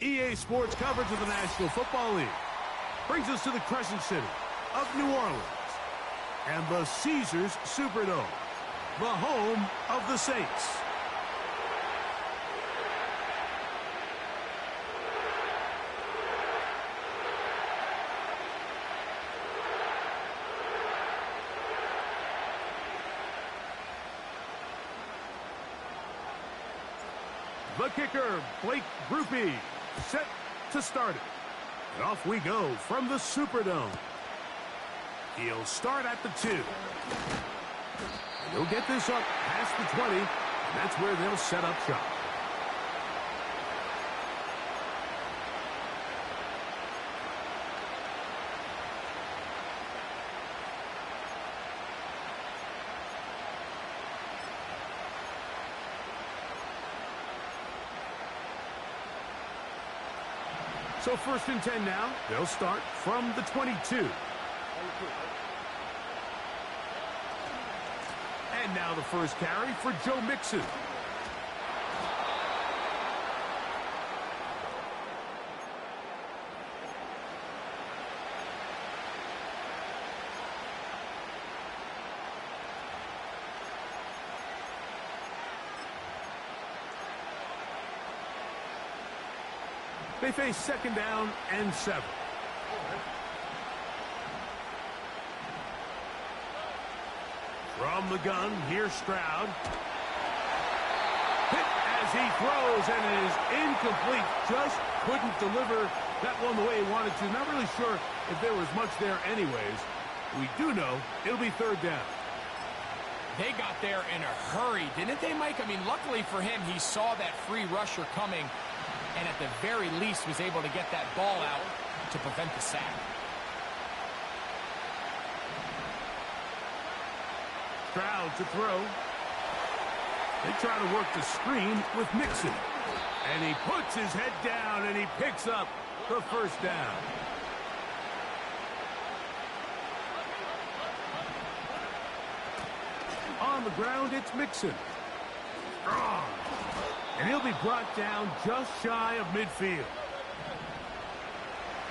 EA Sports coverage of the National Football League brings us to the Crescent City of New Orleans and the Caesars Superdome, the home of the Saints. The kicker, Blake Grupe, set to start it. And off we go from the Superdome. He'll start at the 2. He'll get this up past the 20, and that's where they'll set up shop. So 1st and 10 now. They'll start from the 22. And now the first carry for Joe Mixon. They face 2nd down and 7. From the gun, here's Stroud. Hit as he throws, and it is incomplete. Just couldn't deliver that one the way he wanted to. Not really sure if there was much there anyways. We do know it'll be 3rd down. They got there in a hurry, didn't they, Mike? I mean, luckily for him, he saw that free rusher coming, and at the very least was able to get that ball out to prevent the sack. Stroud to throw. They try to work the screen with Mixon. And he puts his head down and he picks up the 1st down. On the ground, it's Mixon. Strong. And he'll be brought down just shy of midfield.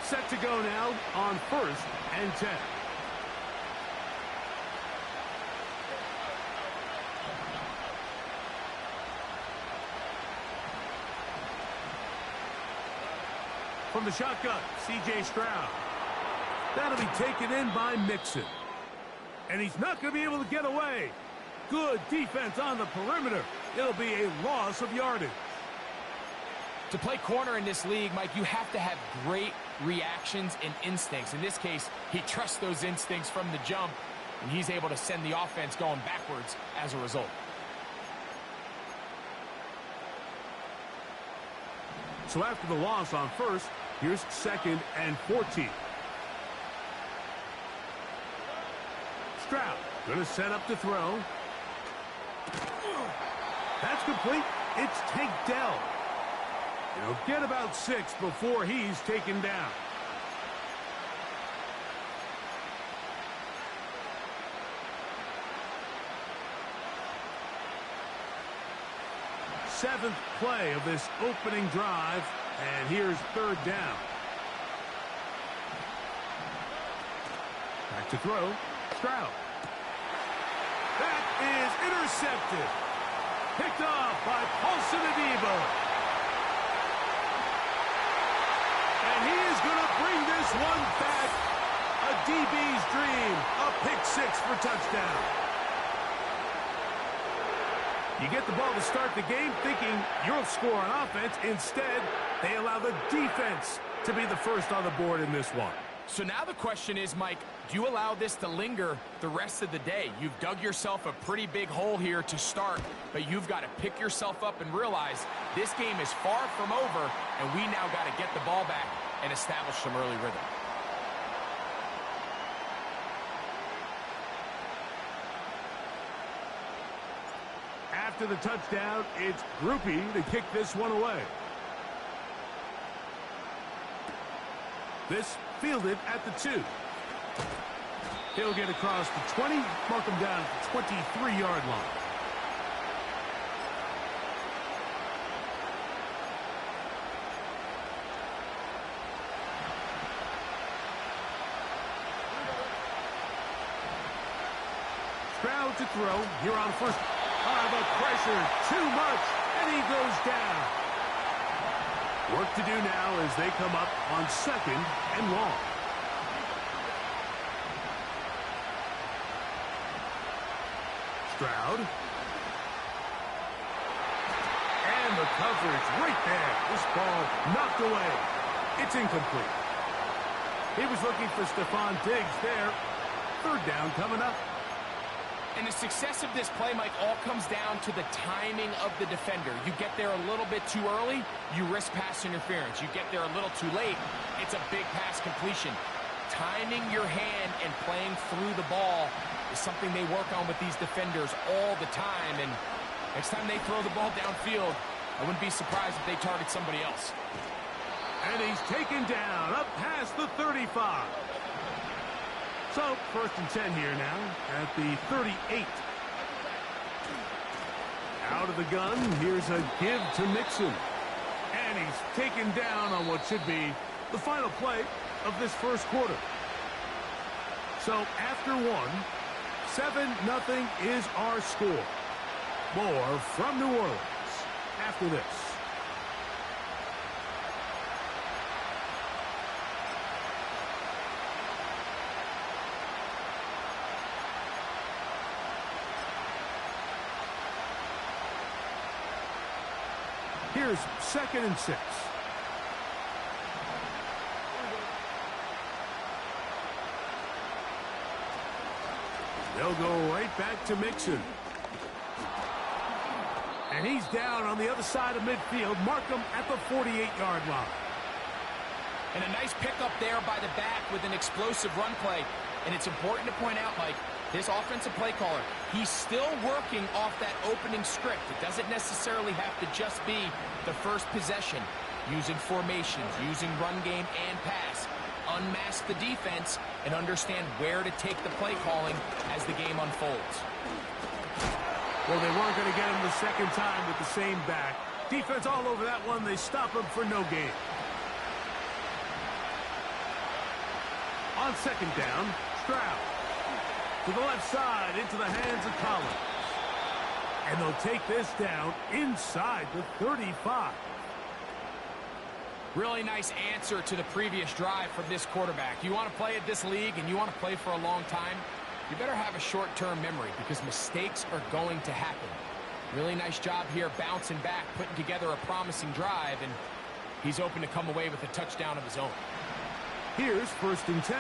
Set to go now on 1st and 10. From the shotgun, C.J. Stroud. That'll be taken in by Mixon. And he's not going to be able to get away. Good defense on the perimeter. It'll be a loss of yardage. To play corner in this league, Mike, you have to have great reactions and instincts. In this case, he trusts those instincts from the jump, and he's able to send the offense going backwards as a result. So after the loss on 1st, here's 2nd and 14. Stroud going to set up to throw. That's complete. It's Tank Dell. He'll get about 6 before he's taken down. Seventh play of this opening drive, and here's 3rd down. Back to throw. Stroud. That is intercepted. Picked off by Paulson Adebo. And he is going to bring this one back. A DB's dream. A pick 6 for touchdown. You get the ball to start the game thinking you'll score on offense. Instead, they allow the defense to be the first on the board in this one. So now the question is, Mike, do you allow this to linger the rest of the day? You've dug yourself a pretty big hole here to start, but you've got to pick yourself up and realize this game is far from over, and we now got to get the ball back and establish some early rhythm. After the touchdown, it's Grupe to kick this one away. This fielded at the 2. He'll get across the 20, mark him down at the 23-yard line. to throw here on first. The pressure, too much, and he goes down. Work to do now as they come up on 2nd and long. Stroud. And the coverage right there. This ball knocked away. It's incomplete. He was looking for Stephon Diggs there. 3rd down coming up. And the success of this play, Mike, all comes down to the timing of the defender. You get there a little bit too early, you risk pass interference. You get there a little too late, it's a big pass completion. Timing your hand and playing through the ball is something they work on with these defenders all the time. And next time they throw the ball downfield, I wouldn't be surprised if they target somebody else. And he's taken down up past the 35. So, 1st and 10 here now at the 38. Out of the gun, here's a give to Mixon. And he's taken down on what should be the final play of this first quarter. So, after 1, 7-0 is our score. More from New Orleans after this. Here's 2nd and 6. They'll go right back to Mixon. And he's down on the other side of midfield. Mark him at the 48-yard line. And a nice pickup there by the back with an explosive run play. And it's important to point out, Mike, this offensive play caller, he's still working off that opening script. It doesn't necessarily have to just be the first possession. Using formations, using run game and pass. Unmask the defense and understand where to take the play calling as the game unfolds. Well, they weren't going to get him the second time with the same back. Defense all over that one. They stop him for no gain. On 2nd down, Stroud. To the left side, into the hands of Collins. And they'll take this down inside the 35. Really nice answer to the previous drive from this quarterback. You want to play at this league and you want to play for a long time, you better have a short-term memory because mistakes are going to happen. Really nice job here bouncing back, putting together a promising drive, and he's open to come away with a touchdown of his own. Here's 1st and 10.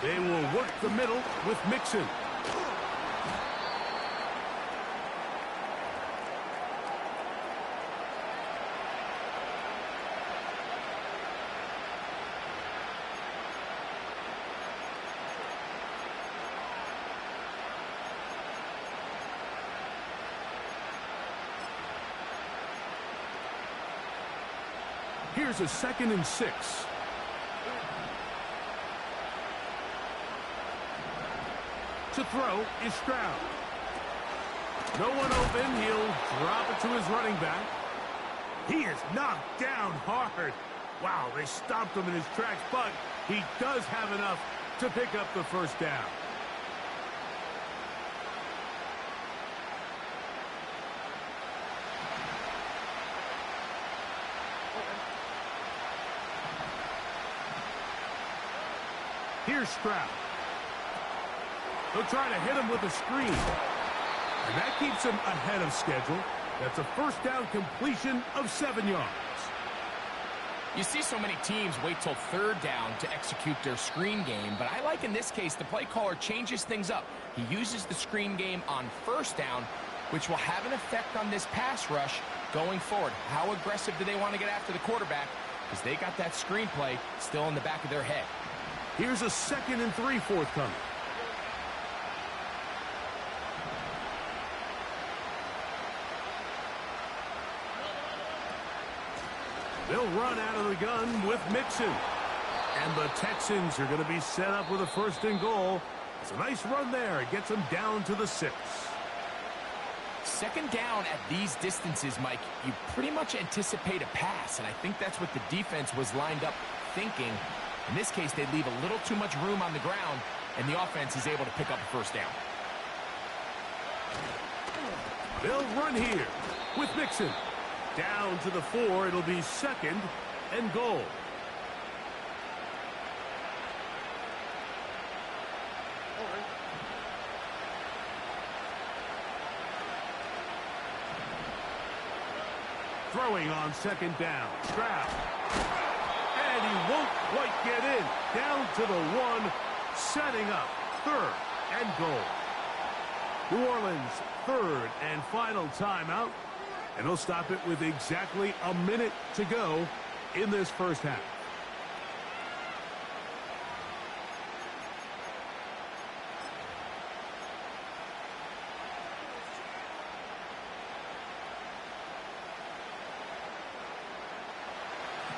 They will work the middle with Mixon. Here's a 2nd and 6. To throw is Stroud. No one open. He'll drop it to his running back. He is knocked down hard. Wow, they stopped him in his tracks, but he does have enough to pick up the 1st down. Here's Stroud. They'll try to hit him with a screen. And that keeps him ahead of schedule. That's a 1st down completion of 7 yards. You see so many teams wait till 3rd down to execute their screen game, but I like in this case the play caller changes things up. He uses the screen game on 1st down, which will have an effect on this pass rush going forward. How aggressive do they want to get after the quarterback? Because they got that screen play still in the back of their head. Here's a 2nd and 3 forthcoming. They'll run out of the gun with Mixon. And the Texans are going to be set up with a 1st and goal. It's a nice run there. It gets them down to the 6. second down at these distances, Mike, you pretty much anticipate a pass, and I think that's what the defense was lined up thinking. In this case, they leave a little too much room on the ground, and the offense is able to pick up a first down. They'll run here with Mixon. Down to the 4, it'll be 2nd and goal. Throwing on 2nd down. Stroud. And he won't quite get in. Down to the 1. Setting up 3rd and goal. New Orleans 3rd and final timeout. And they'll stop it with exactly a minute to go in this first half.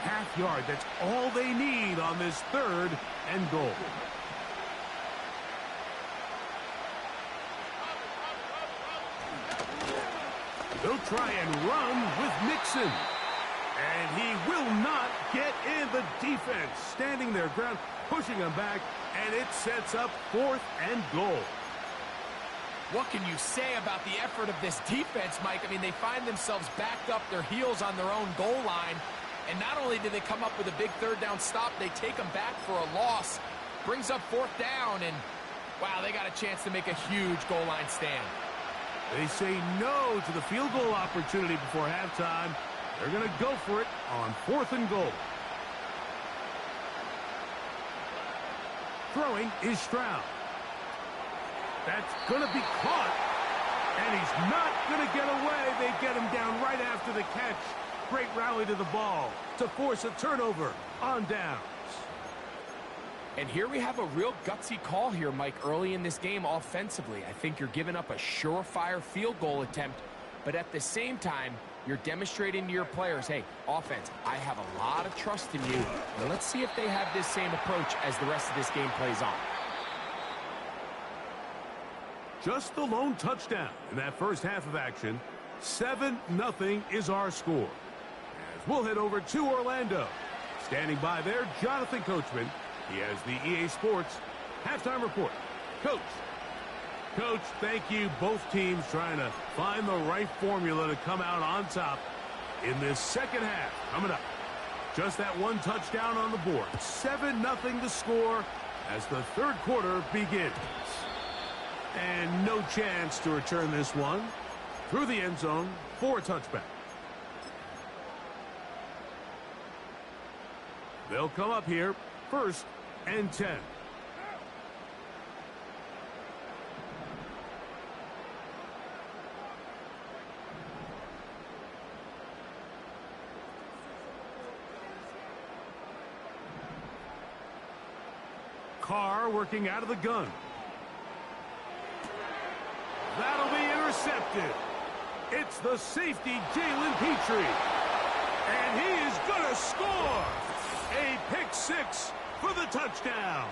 Half yard, that's all they need on this 3rd and goal. They'll try and run with Mixon. And he will not get in. The defense standing their ground, pushing him back, and it sets up 4th and goal. What can you say about the effort of this defense, Mike? I mean, they find themselves backed up their heels on their own goal line. And not only do they come up with a big 3rd down stop, they take them back for a loss. Brings up 4th down, and wow, they got a chance to make a huge goal line stand. They say no to the field goal opportunity before halftime. They're going to go for it on 4th and goal. Throwing is Stroud. That's going to be caught. And he's not going to get away. They get him down right after the catch. Great rally to the ball to force a turnover on downs. And here we have a real gutsy call here, Mike, early in this game offensively. I think you're giving up a surefire field goal attempt, but at the same time, you're demonstrating to your players, hey, offense, I have a lot of trust in you, and let's see if they have this same approach as the rest of this game plays on. Just the lone touchdown in that first half of action. 7-0 is our score. As we'll head over to Orlando. Standing by there, Jonathan Coachman. He has the EA Sports halftime report. Coach, thank you. Both teams trying to find the right formula to come out on top in this second half. Coming up, just that one touchdown on the board. 7-0 to score as the 3rd quarter begins. And no chance to return this one through the end zone for a touchback. They'll come up here 1st and 10. Carr working out of the gun. That'll be intercepted. It's the safety, Jalen Petrie. And he is going to score. A pick 6 for the touchdown.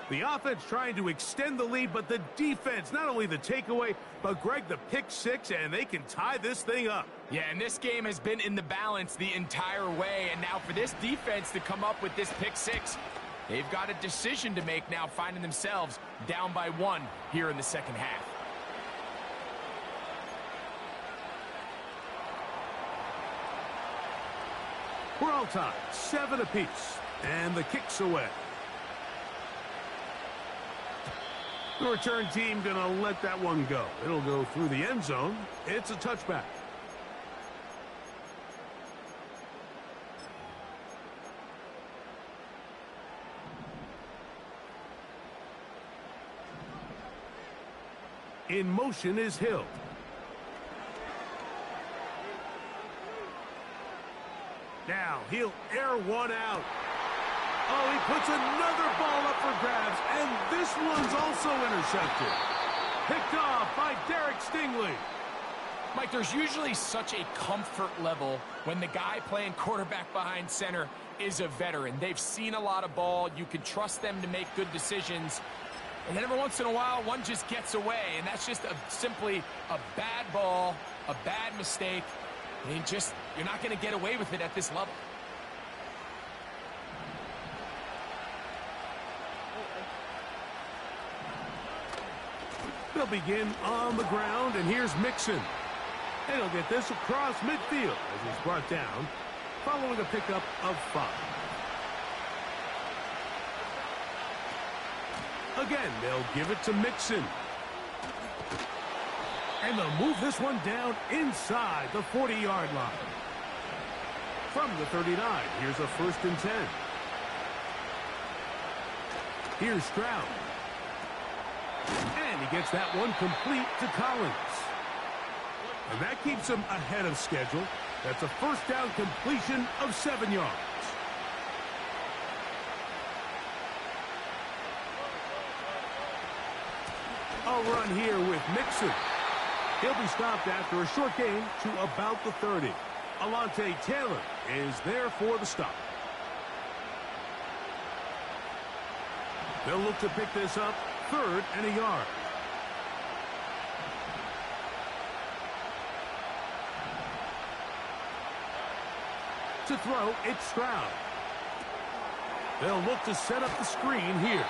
The offense trying to extend the lead, but the defense, not only the takeaway, but Greg, the pick 6, and they can tie this thing up. Yeah, and this game has been in the balance the entire way, and now for this defense to come up with this pick 6, they've got a decision to make now, finding themselves down by 1 here in the second half. We're all tied, 7 apiece, and the kick's away. The return team going to let that one go. It'll go through the end zone. It's a touchback. In motion is Hill. Now he'll air one out. Oh, he puts another ball up for grabs, and this one's also intercepted. Picked off by Derek Stingley. Mike, there's usually such a comfort level when the guy playing quarterback behind center is a veteran. They've seen a lot of ball. You can trust them to make good decisions. And then every once in a while, one just gets away, and that's just simply a bad ball, a bad mistake. And you're not going to get away with it at this level. They'll begin on the ground, and here's Mixon. And he'll get this across midfield as he's brought down, following a pickup of 5. Again, they'll give it to Mixon. And they'll move this one down inside the 40-yard line. From the 39, here's a 1st and 10. Here's Stroud. And he gets that one complete to Collins. And that keeps him ahead of schedule. That's a 1st down completion of 7 yards. A run here with Mixon. He'll be stopped after a short gain to about the 30. Alontae Taylor is there for the stop. They'll look to pick this up, 3rd and a yard. To throw, it's Stroud. They'll look to set up the screen here.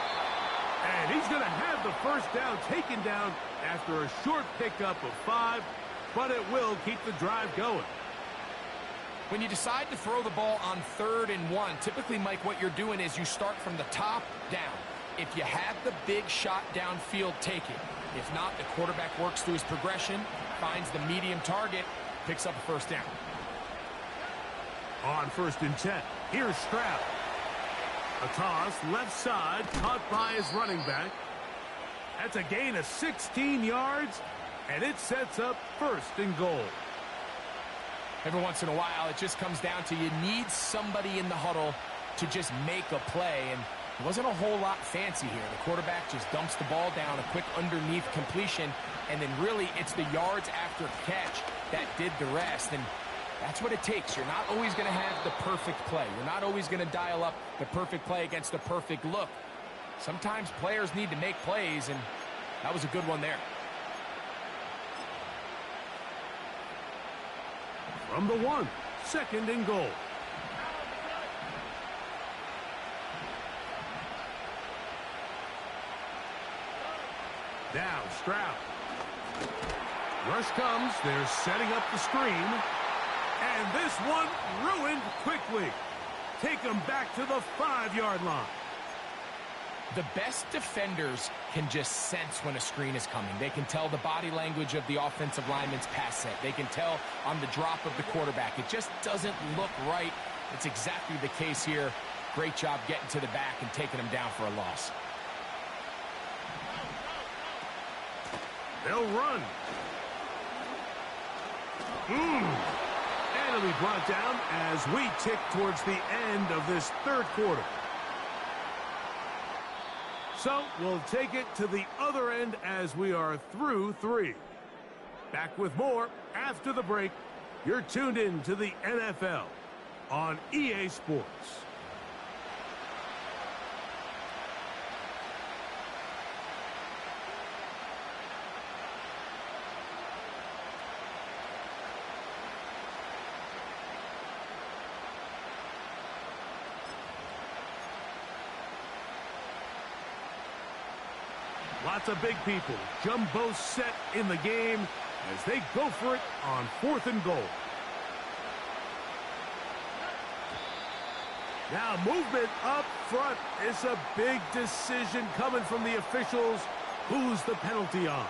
And he's going to have the 1st down taken down after a short pickup of 5, but it will keep the drive going. When you decide to throw the ball on 3rd and 1, typically, Mike, what you're doing is you start from the top down. If you have the big shot downfield, take it. If not, the quarterback works through his progression, finds the medium target, picks up a 1st down. On 1st and 10, here's Stroud. A toss, left side, caught by his running back. That's a gain of 16 yards, and it sets up 1st and goal. Every once in a while, it just comes down to you need somebody in the huddle to just make a play, and it wasn't a whole lot fancy here. The quarterback just dumps the ball down, a quick underneath completion, and then really it's the yards after catch that did the rest, and that's what it takes. You're not always going to have the perfect play. You're not always going to dial up the perfect play against the perfect look. Sometimes players need to make plays, and that was a good one there. From the 1, 2nd and goal. Now Stroud. Rush comes. They're setting up the screen. And this one ruined quickly. Take them back to the 5-yard line. The best defenders can just sense when a screen is coming. They can tell the body language of the offensive lineman's pass set. They can tell on the drop of the quarterback. It just doesn't look right. It's exactly the case here. Great job getting to the back and taking them down for a loss. They'll run. And it'll be brought down as we tick towards the end of this 3rd quarter. So we'll take it to the other end as we are through 3. Back with more after the break. You're tuned in to the NFL on EA Sports. Lots of big people. Jumbo set in the game as they go for it on 4th and goal. Now movement up front. It's a big decision coming from the officials. Who's the penalty on?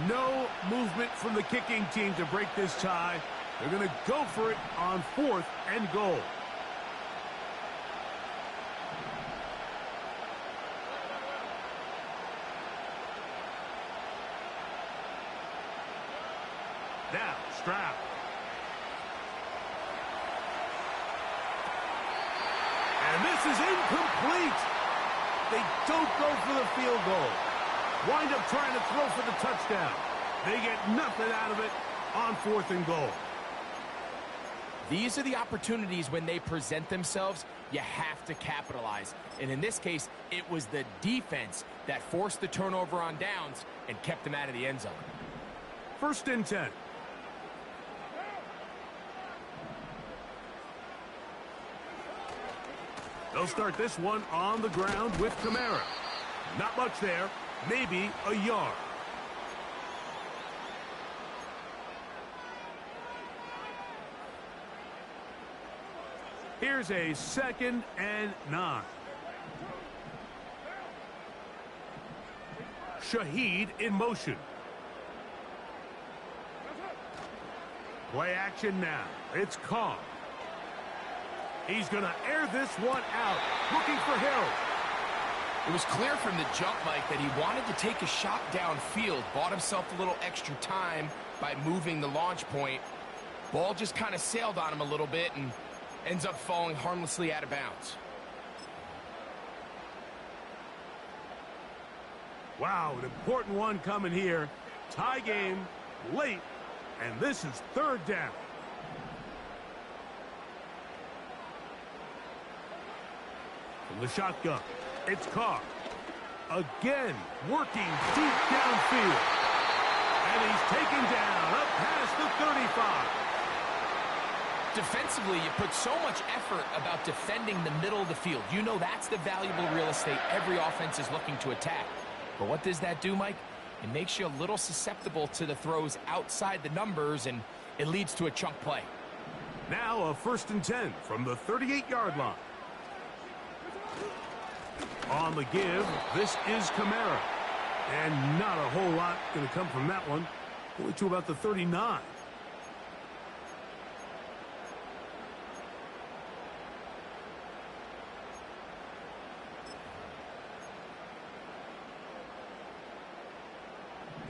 No movement from the kicking team to break this tie. They're going to go for it on 4th and goal. Now, Stroud. And this is incomplete. They don't go for the field goal. Wind up trying to throw for the touchdown. They get nothing out of it. on 4th and goal. These are the opportunities when they present themselves, you have to capitalize. And in this case, it was the defense that forced the turnover on downs and kept them out of the end zone. 1st and 10. They'll start this one on the ground with Kamara. Not much there, maybe a yard. Here's a 2nd and 9. Shaheed in motion. Play action now. It's Carr. He's going to air this one out, looking for Hill. It was clear from the jump, Mike, that he wanted to take a shot downfield, bought himself a little extra time by moving the launch point. Ball just kind of sailed on him a little bit and ends up falling harmlessly out of bounds. Wow, an important one coming here. Tie game, late, and this is 3rd down. From the shotgun, it's Carr. Again, working deep downfield. And he's taken down up past the 35. Defensively, you put so much effort about defending the middle of the field. You know that's the valuable real estate every offense is looking to attack. But what does that do, Mike? It makes you a little susceptible to the throws outside the numbers, and it leads to a chunk play. Now a 1st and 10 from the 38-yard line. On the give, this is Kamara. And not a whole lot going to come from that one. Only to about the 39.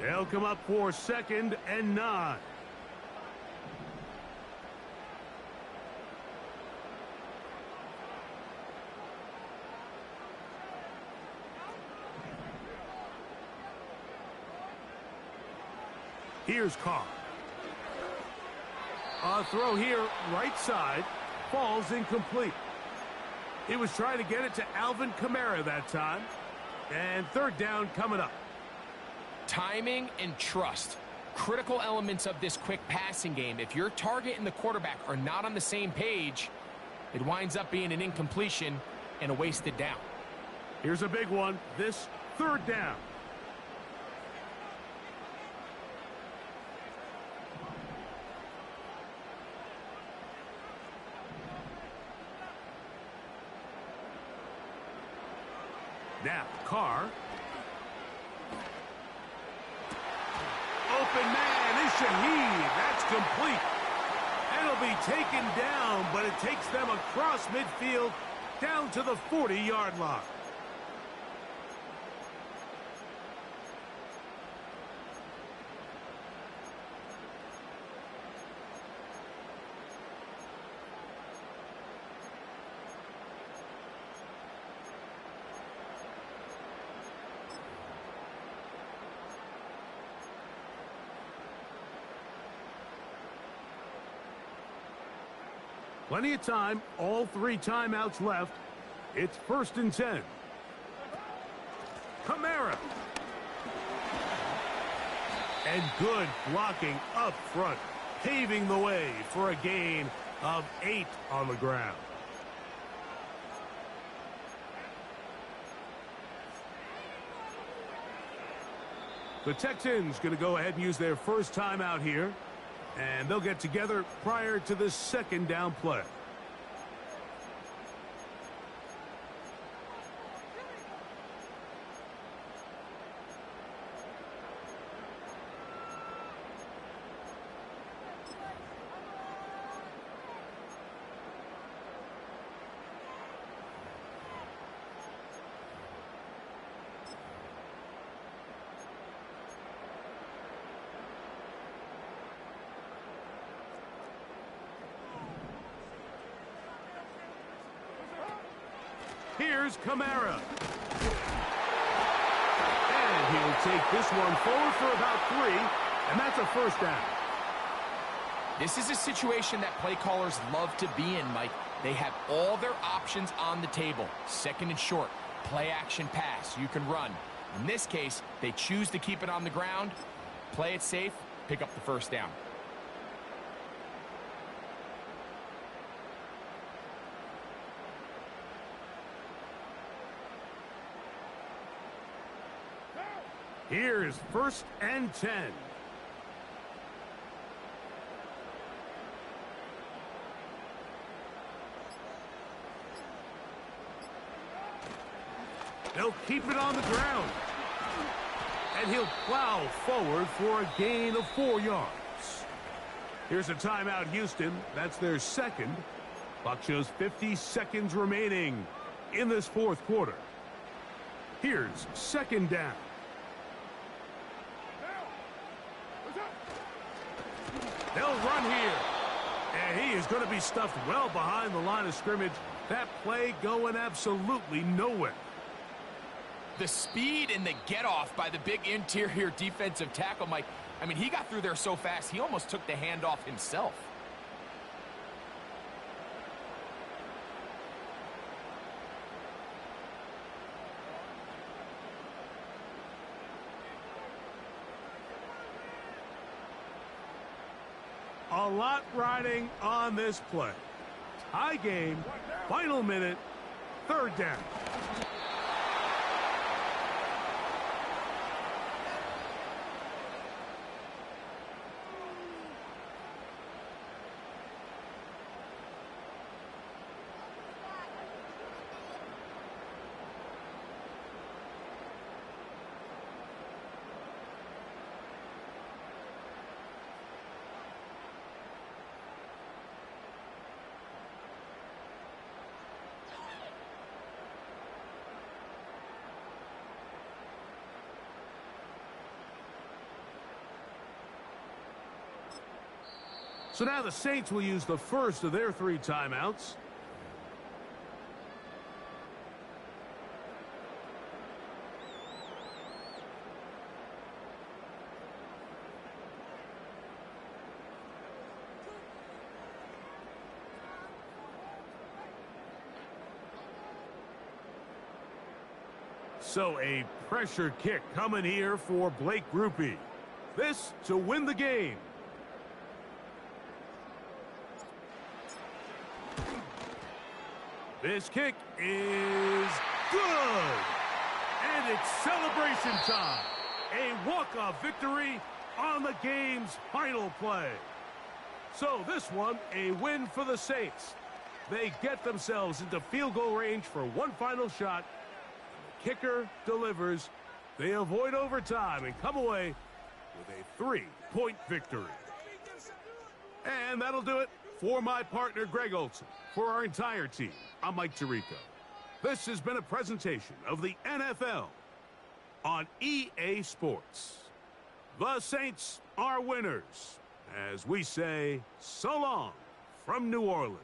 They'll come up for 2nd and 9. Here's Carr. A throw here, right side, falls incomplete. He was trying to get it to Alvin Kamara that time. And 3rd down coming up. Timing and trust, critical elements of this quick passing game. If your target and the quarterback are not on the same page, it winds up being an incompletion and a wasted down. Here's a big one. This 3rd down. Now, Carr. Open man is Shaheed. That's complete. And it'll be taken down, but it takes them across midfield down to the 40-yard line. Plenty of time, all 3 timeouts left. It's 1st and 10. Kamara. And good blocking up front, paving the way for a gain of 8 on the ground. The Texans going to go ahead and use their first timeout here. And they'll get together prior to the 2nd down play. Here's Kamara. And he'll take this one forward for about 3, and that's a 1st down. This is a situation that play callers love to be in, Mike. They have all their options on the table. Second and short, play action pass, you can run. In this case, they choose to keep it on the ground, play it safe, pick up the first down. Here is 1st and 10. They'll keep it on the ground. And he'll plow forward for a gain of 4 yards. Here's a timeout, Houston. That's their second. Clock shows 50 seconds remaining in this 4th quarter. Here's 2nd down. They'll run here. And he is going to be stuffed well behind the line of scrimmage. That play going absolutely nowhere. The speed and the get-off by the big interior defensive tackle, Mike. I mean, he got through there so fast, he almost took the handoff himself. A lot riding on this play. High game, final minute, 3rd down. So now the Saints will use the first of their 3 timeouts. So a pressure kick coming here for Blake Grupe. This to win the game. This kick is good. And it's celebration time. A walk-off victory on the game's final play. So this one, a win for the Saints. They get themselves into field goal range for one final shot. The kicker delivers. They avoid overtime and come away with a 3-point victory. And that'll do it for my partner, Greg Olson. For our entire team, I'm Mike Tirico. This has been a presentation of the NFL on EA Sports. The Saints are winners, as we say so long from New Orleans.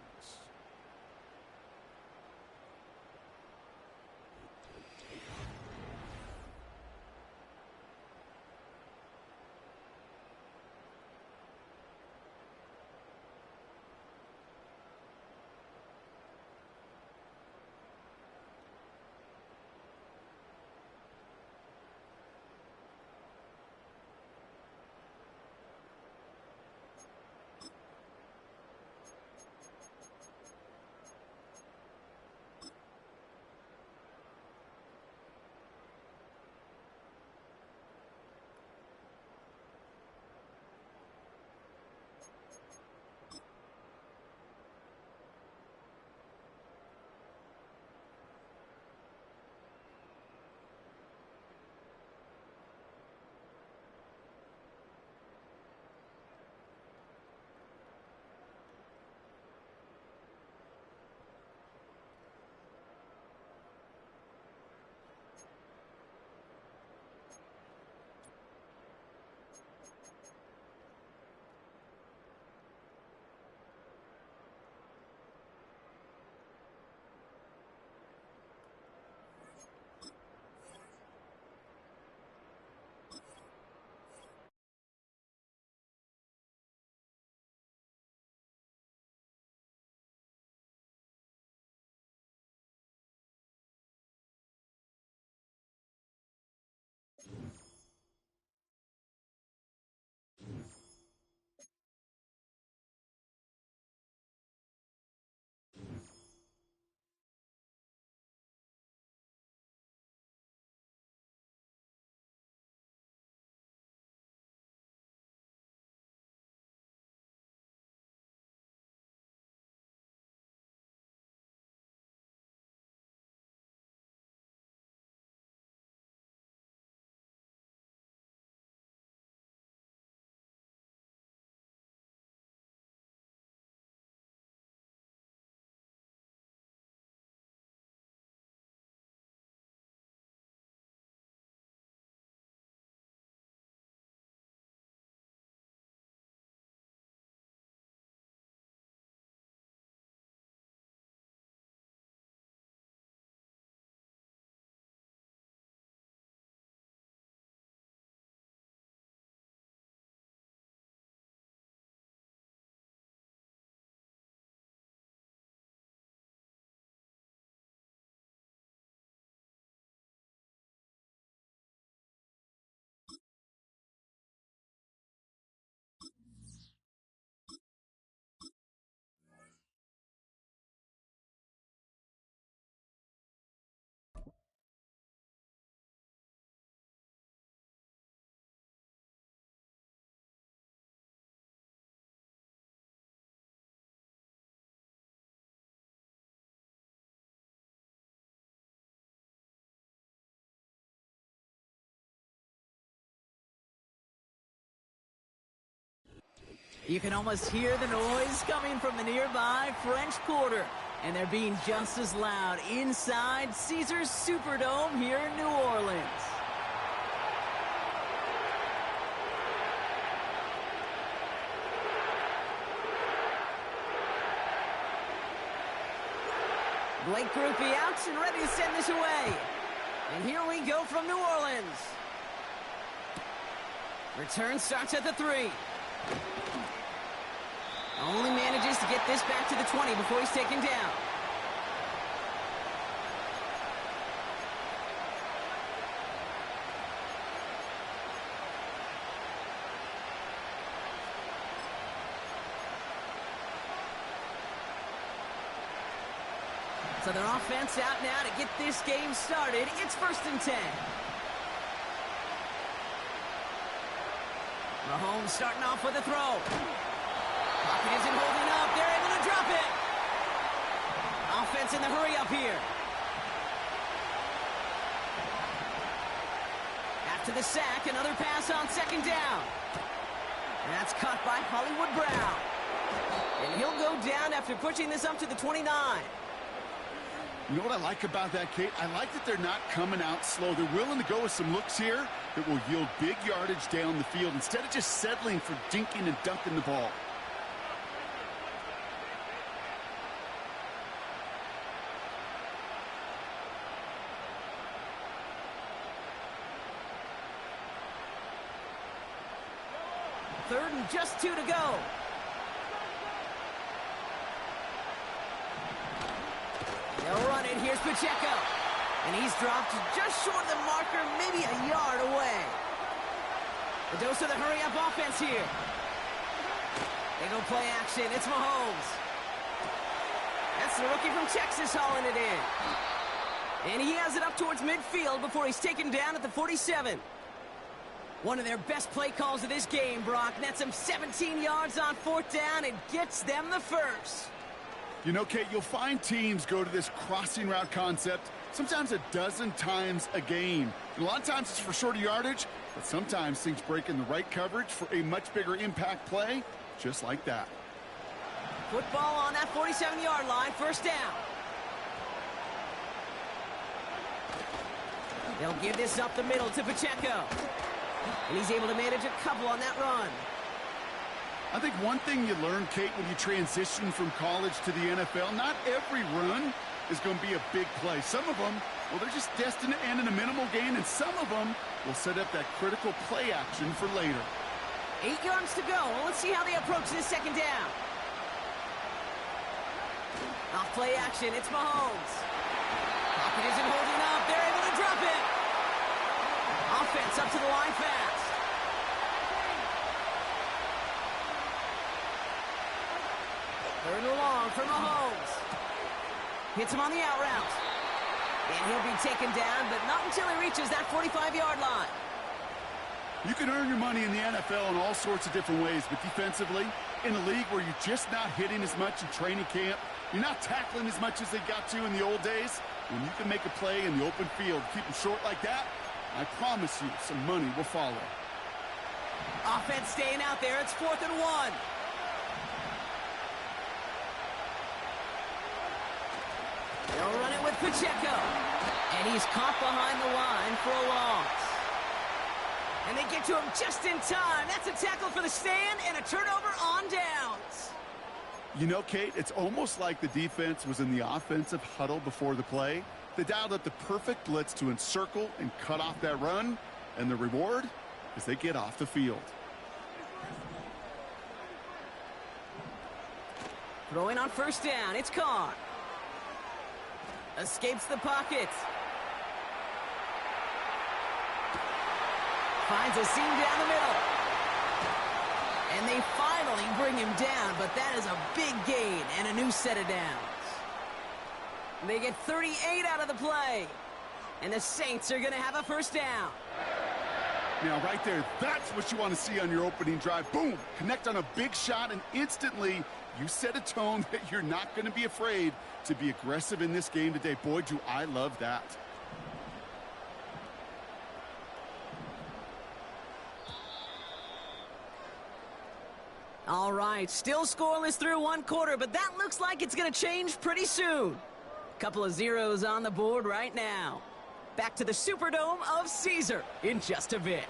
You can almost hear the noise coming from the nearby French Quarter. And they're being just as loud inside Caesars Superdome here in New Orleans. Blake Grupe out and ready to send this away. And here we go from New Orleans. Return starts at the 3. Only manages to get this back to the 20 before he's taken down. So their offense out now to get this game started. It's 1st and 10. Mahomes starting off with a throw. Pocket isn't holding up. They're able to drop it. Offense in the hurry up here. After the sack, another pass on 2nd down. That's caught by Hollywood Brown. And he'll go down after pushing this up to the 29. You know what I like about that, Kate? I like that they're not coming out slow. They're willing to go with some looks here that will yield big yardage down the field instead of just settling for dinking and dunking the ball. Third and just 2 to go. They'll run it. Here's Pacheco. And he's dropped just short of the marker, maybe a yard away. A dose of the hurry-up offense here. They go play action. It's Mahomes. That's the rookie from Texas hauling it in. And he has it up towards midfield before he's taken down at the 47. One of their best play calls of this game, Brock. Nets them 17 yards on 4th down and gets them the first. You know, Kate, you'll find teams go to this crossing route concept sometimes a dozen times a game. And a lot of times it's for shorter yardage, but sometimes things break in the right coverage for a much bigger impact play, just like that. Football on that 47-yard line, 1st down. They'll give this up the middle to Pacheco. And he's able to manage a couple on that run. I think one thing you learn, Kate, when you transition from college to the NFL, not every run is going to be a big play. Some of them, well, they're just destined to end in a minimal gain, and some of them will set up that critical play action for later. 8 yards to go. Well, let's see how they approach this 2nd down. Off play action, it's Mahomes. Pocket isn't holding up. They're able to drop it. Offense up to the line fast. Third and long for Mahomes. Hits him on the out route. And he'll be taken down, but not until he reaches that 45-yard line. You can earn your money in the NFL in all sorts of different ways, but defensively, in a league where you're just not hitting as much in training camp, you're not tackling as much as they got to in the old days, when you can make a play in the open field, keep them short like that, I promise you some money will follow. Offense staying out there. It's 4th and 1. They'll run it with Pacheco. And he's caught behind the line for a loss. And they get to him just in time. That's a tackle for the stand and a turnover on downs. You know, Kate, it's almost like the defense was in the offensive huddle before the play. They dialed up the perfect blitz to encircle and cut off that run. And the reward is they get off the field. Throwing on 1st down. It's Carr. Escapes the pocket. Finds a seam down the middle. And they finally bring him down, but that is a big gain and a new set of downs. They get 38 out of the play. And the Saints are going to have a 1st down. Now, right there, that's what you want to see on your opening drive. Boom! Connect on a big shot, and instantly you set a tone that you're not going to be afraid to be aggressive in this game today. Boy, do I love that. All right, still scoreless through one quarter, but that looks like it's going to change pretty soon. Couple of zeros on the board right now. Back to the Superdome of Caesar in just a bit.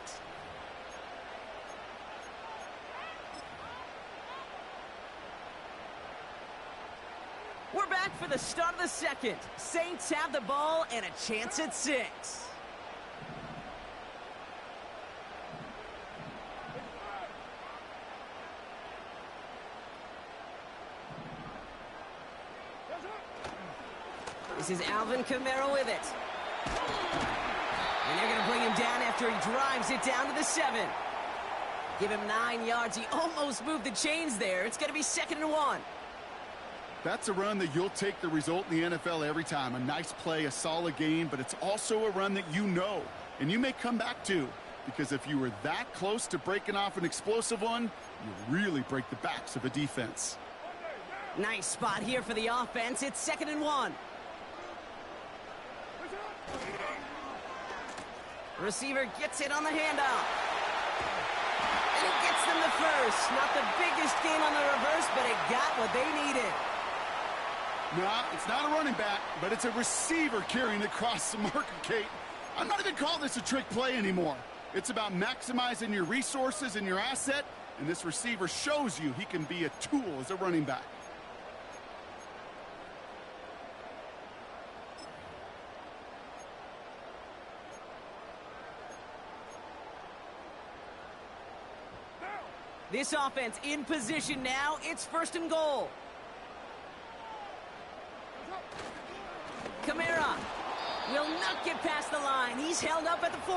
We're back for the start of the second. Saints have the ball and a chance at 6. This is Alvin Kamara with it. And they're going to bring him down after he drives it down to the 7. Give him 9 yards. He almost moved the chains there. It's going to be 2nd and 1. That's a run that you'll take the result in the NFL every time. A nice play, a solid game, but it's also a run that you know, and you may come back to, because if you were that close to breaking off an explosive one, you really break the backs of a defense. Nice spot here for the offense. It's 2nd and 1. Receiver gets it on the handoff. And it gets them the first. Not the biggest gain on the reverse, but it got what they needed. No, it's not a running back, but it's a receiver carrying across the marker, Kate. I'm not even calling this a trick play anymore. It's about maximizing your resources and your asset, and this receiver shows you he can be a tool as a running back. This offense in position now. It's 1st and goal. Kamara will not get past the line. He's held up at the 4.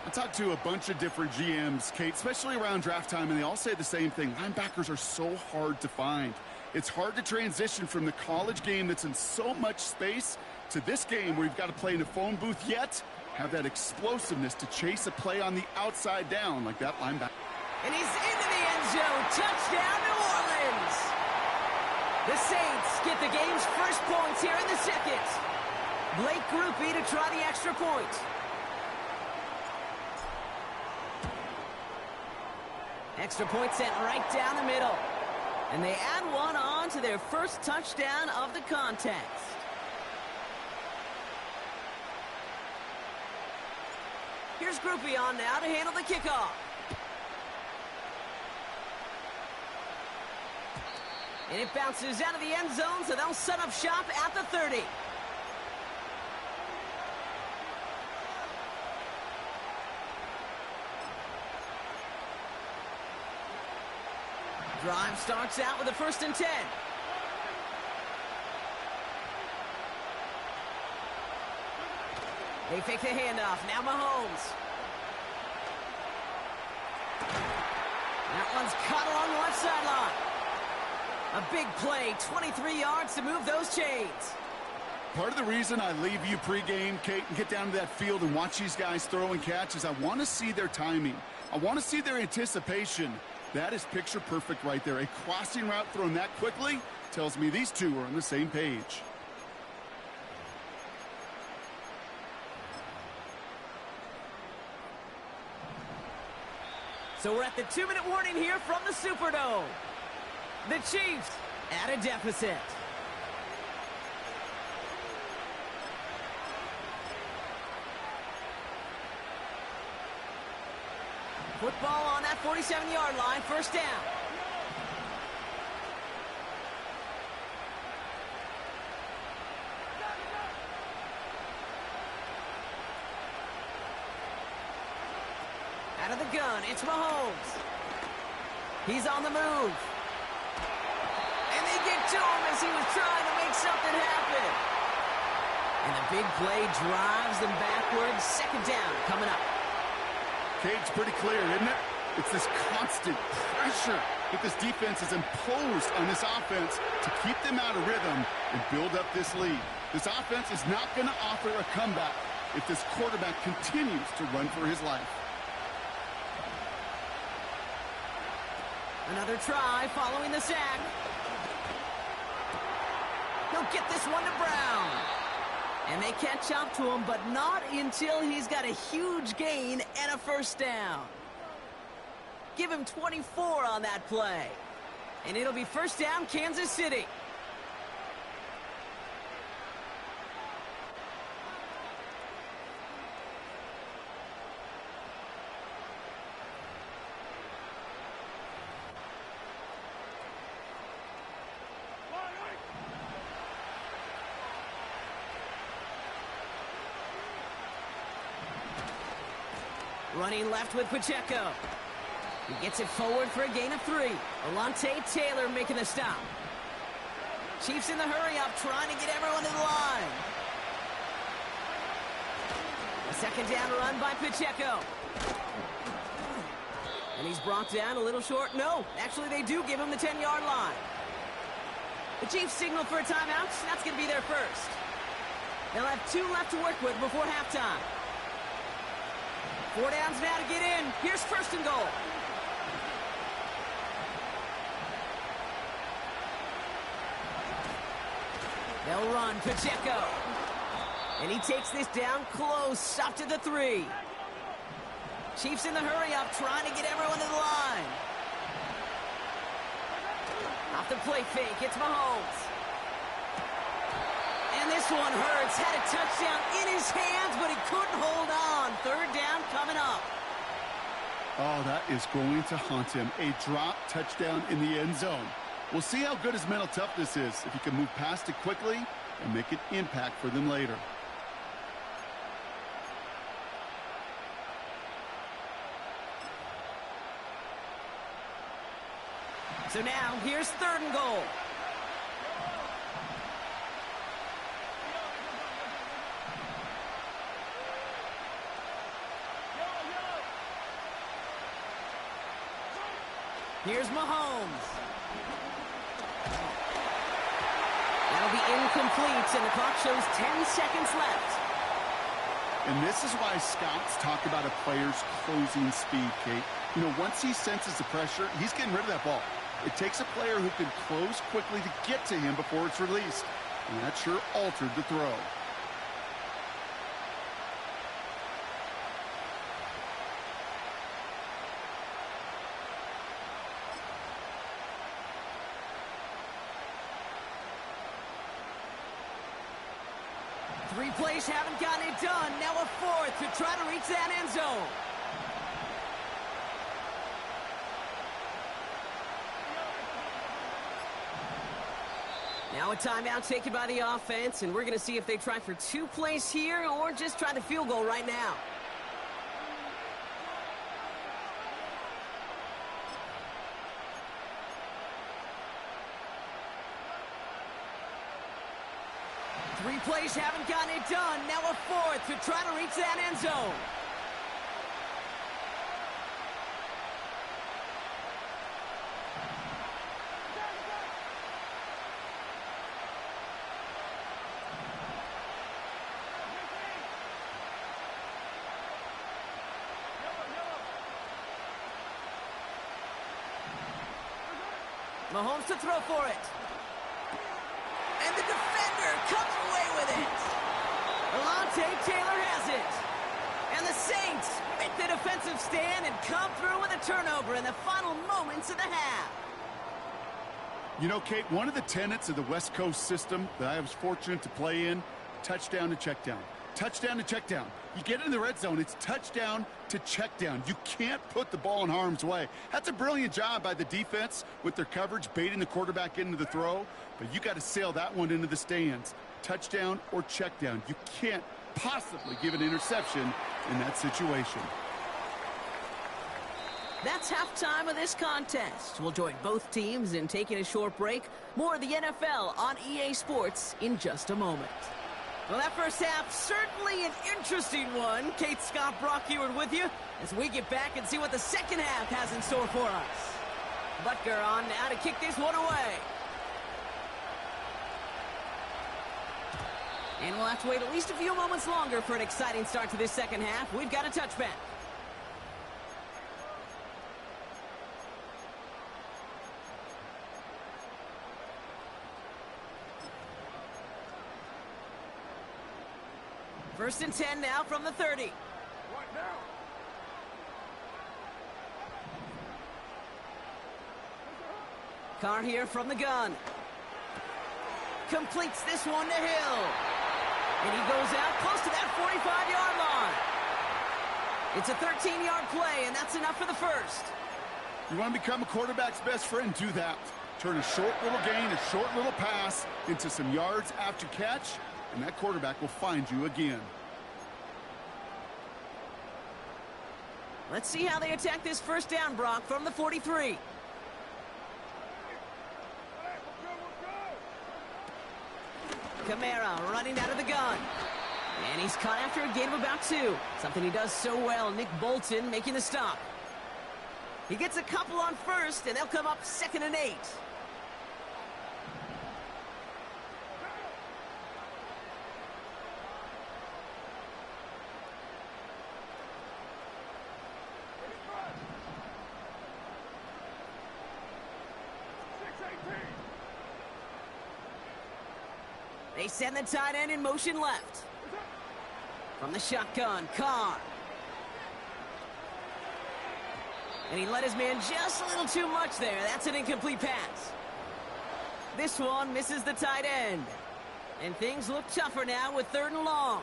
I talked to a bunch of different GMs, Kate, especially around draft time, and they all say the same thing. Linebackers are so hard to find. It's hard to transition from the college game that's in so much space to this game where you've got to play in a phone booth, yet have that explosiveness to chase a play on the outside down like that linebacker. And he's into the end zone. Touchdown, New Orleans. The Saints get the game's first points here in the second. Blake Groupie to try the extra point. Extra point sent right down the middle. And they add one on to their first touchdown of the contest. Here's Groupie on now to handle the kickoff. And it bounces out of the end zone, so they'll set up shop at the 30. Drive starts out with a 1st and 10. They fake the handoff. Now Mahomes. That one's caught along the left sideline. A big play, 23 yards to move those chains. Part of the reason I leave you pregame, Kate, and get down to that field and watch these guys throw and catch is I want to see their timing. I want to see their anticipation. That is picture perfect right there. A crossing route thrown that quickly tells me these two are on the same page. So we're at the 2-minute warning here from the Superdome. The Chiefs at a deficit. Football on that 47-yard line, 1st down. Out of the gun, it's Mahomes. He's on the move. And they get to him as he was trying to make something happen. And the big play drives them backwards. 2nd down coming up. Kate's pretty clear, isn't it? It's this constant pressure that this defense has imposed on this offense to keep them out of rhythm and build up this lead. This offense is not going to offer a comeback if this quarterback continues to run for his life. Another try following the sack. He'll get this one to Brown. And they catch up to him, but not until he's got a huge gain and a 1st down. Give him 24 on that play. And it'll be first down, Kansas City. Running left with Pacheco. He gets it forward for a gain of 3. Alontae Taylor making the stop. Chiefs in the hurry-up, trying to get everyone to the line. A second down run by Pacheco. And he's brought down a little short. No, actually they do give him the 10-yard line. The Chiefs signal for a timeout. That's going to be their first. They'll have 2 left to work with before halftime. 4 downs now to get in. Here's first and goal. They'll run Pacheco. And he takes this down close, up to the 3. Chiefs in the hurry-up, trying to get everyone to the line. Off the play fake, it's Mahomes. And this one hurts. Had a touchdown in his hands, but he couldn't hold on. Third down coming up. Oh, that is going to haunt him. A drop touchdown in the end zone. We'll see how good his mental toughness is, if he can move past it quickly and make an impact for them later. So now, here's third and goal. Here's Mahomes. That'll be incomplete, and the clock shows 10 seconds left. And this is why scouts talk about a player's closing speed, Kate. You know, once he senses the pressure, he's getting rid of that ball. It takes a player who can close quickly to get to him before it's released. And that sure altered the throw. Three plays haven't gotten it done. Now a fourth to try to reach that end zone. Now a timeout taken by the offense, and we're going to see if they try for 2 plays here or just try the field goal right now. Three plays haven't gotten it done. Now a fourth to try to reach that end zone. Mahomes to throw for it. And the defender comes away with it. Alontae Taylor has it. And the Saints make the defensive stand and come through with a turnover in the final moments of the half. You know, Kate, one of the tenets of the West Coast system that I was fortunate to play in, touchdown to check down. Touchdown to check down. You get in the red zone, it's touchdown to check down. You can't put the ball in harm's way. That's a brilliant job by the defense with their coverage, baiting the quarterback into the throw. But you got to sail that one into the stands. Touchdown or check down. You can't possibly give an interception in that situation. That's halftime of this contest. We'll join both teams in taking a short break. More of the NFL on EA Sports in just a moment. Well, that first half, certainly an interesting one. Kate Scott, Brock Ewart with you as we get back and see what the second half has in store for us. Butker on now to kick this one away. And we'll have to wait at least a few moments longer for an exciting start to this second half. We've got a touchback. First and 10 now from the 30. Carr here from the gun. Completes this one to Hill. And he goes out close to that 45-yard line. It's a 13-yard play, and that's enough for the first. You want to become a quarterback's best friend? Do that. Turn a short little gain, a short little pass into some yards after catch, and that quarterback will find you again. Let's see how they attack this first down, Brock, from the 43. Kamara running out of the gun. And he's caught after a gain of about 2. Something he does so well. Nick Bolton making the stop. He gets a couple on first, and they'll come up 2nd and 8. They send the tight end in motion left. From the shotgun, Carr. And he let his man just a little too much there. That's an incomplete pass. This one misses the tight end. And things look tougher now with 3rd and long.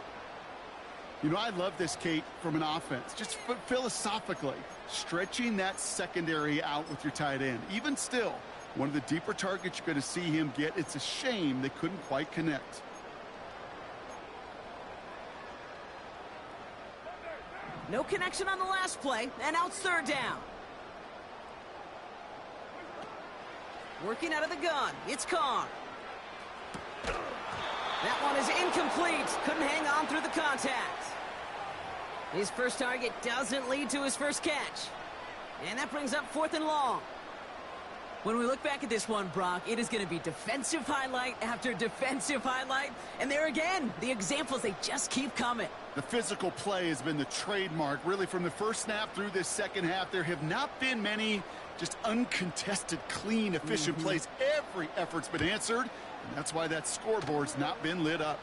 You know, I love this, Kate, from an offense. Just philosophically, stretching that secondary out with your tight end. Even still, one of the deeper targets you're going to see him get. It's a shame they couldn't quite connect. No connection on the last play, and now it's 3rd down. Working out of the gun, it's Carr. That one is incomplete. Couldn't hang on through the contact. His first target doesn't lead to his first catch. And that brings up 4th and long. When we look back at this one, Brock, it is going to be defensive highlight after defensive highlight. And there again, the examples, they just keep coming. The physical play has been the trademark. Really, from the first snap through this second half, there have not been many just uncontested, clean, efficient plays. Every effort's been answered, and that's why that scoreboard's not been lit up.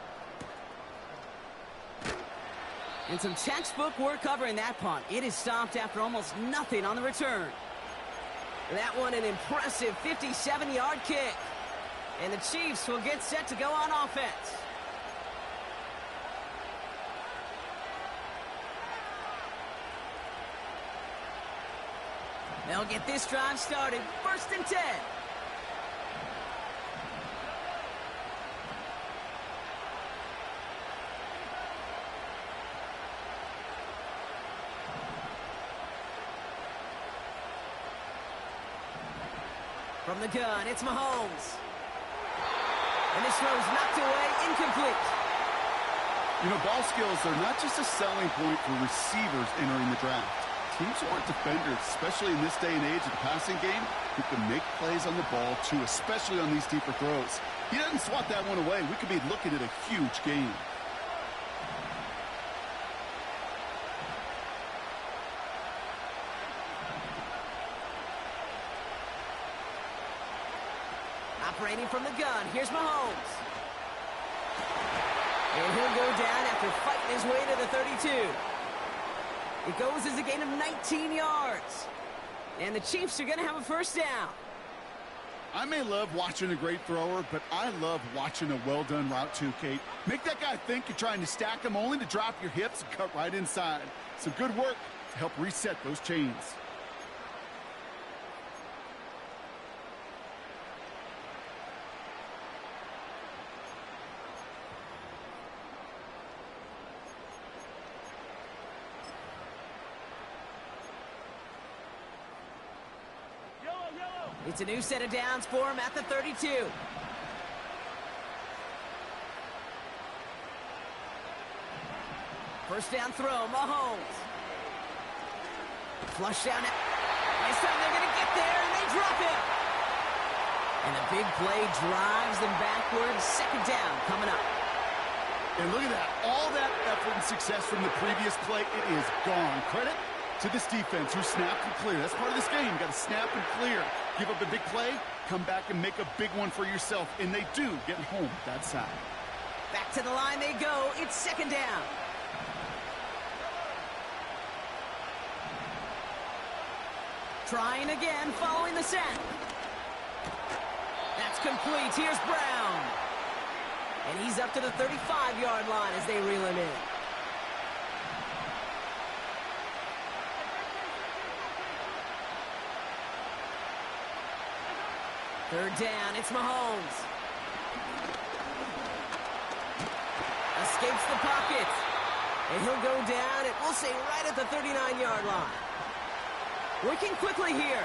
And some textbook work covering that punt. It is stopped after almost nothing on the return. That one an impressive 57-yard kick. And the Chiefs will get set to go on offense. They'll get this drive started. 1st and 10. From the gun, it's Mahomes. And this throw's knocked away, incomplete. You know, ball skills are not just a selling point for receivers entering the draft. Teams want defenders, especially in this day and age of the passing game, who can make plays on the ball, too, especially on these deeper throws. He doesn't swat that one away. We could be looking at a huge game. Operating from the gun, here's Mahomes. And he'll go down after fighting his way to the 32. It goes as a gain of 19 yards. And the Chiefs are going to have a first down. I may love watching a great thrower, but I love watching a well-done route too, Kate. Make that guy think you're trying to stack him only to drop your hips and cut right inside. Some good work to help reset those chains. It's a new set of downs for him at the 32. First down throw, Mahomes. Flush down. This time they're going to get there, and they drop him. And the big play drives them backwards. 2nd down coming up. And look at that. All that effort and success from the previous play, it is gone. Credit to this defense who snapped and cleared. That's part of this game. You got to snap and clear. Give up a big play, come back and make a big one for yourself. And they do get home that side. Back to the line they go. It's 2nd down. Trying again following the set. complete. Here's Brown. And he's up to the 35-yard line as they reel him in. Third down, it's Mahomes. Escapes the pocket. And he'll go down, and we'll say right at the 39-yard line. Working quickly here.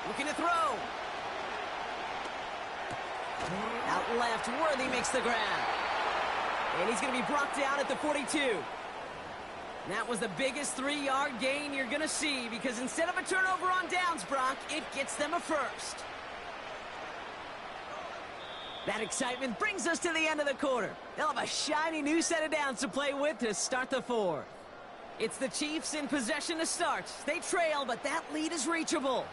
Looking to throw. Out left, Worthy makes the grab. And he's going to be brought down at the 42. And that was the biggest 3-yard gain you're going to see, because instead of a turnover on downs, Brock, it gets them a first. That excitement brings us to the end of the quarter. They'll have a shiny new set of downs to play with to start the fourth. It's the Chiefs in possession to start. They trail, but that lead is reachable.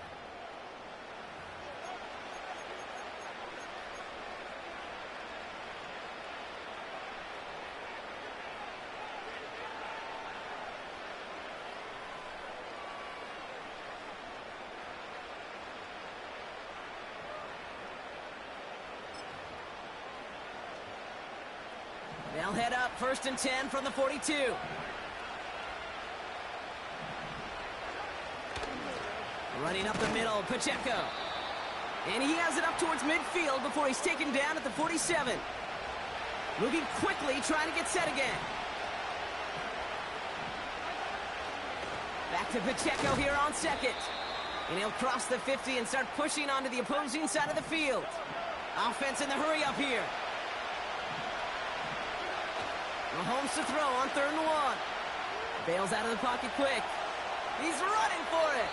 They'll head up 1st and 10 from the 42. Running up the middle, Pacheco. And he has it up towards midfield before he's taken down at the 47. Moving quickly, trying to get set again. Back to Pacheco here on second. And he'll cross the 50 and start pushing onto the opposing side of the field. Offense in the hurry up here. Mahomes to throw on 3rd and 1. Bails out of the pocket quick. He's running for it.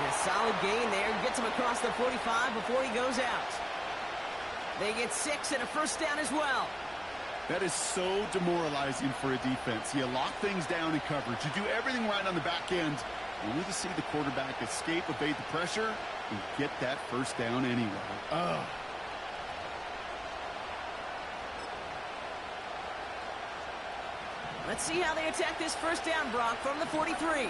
And a solid gain there. Gets him across the 45 before he goes out. They get 6 and a first down as well. That is so demoralizing for a defense. You lock things down in coverage. You do everything right on the back end, only to see the quarterback escape, evade the pressure, and get that first down anyway. Ugh. Let's see how they attack this first down, Brock, from the 43.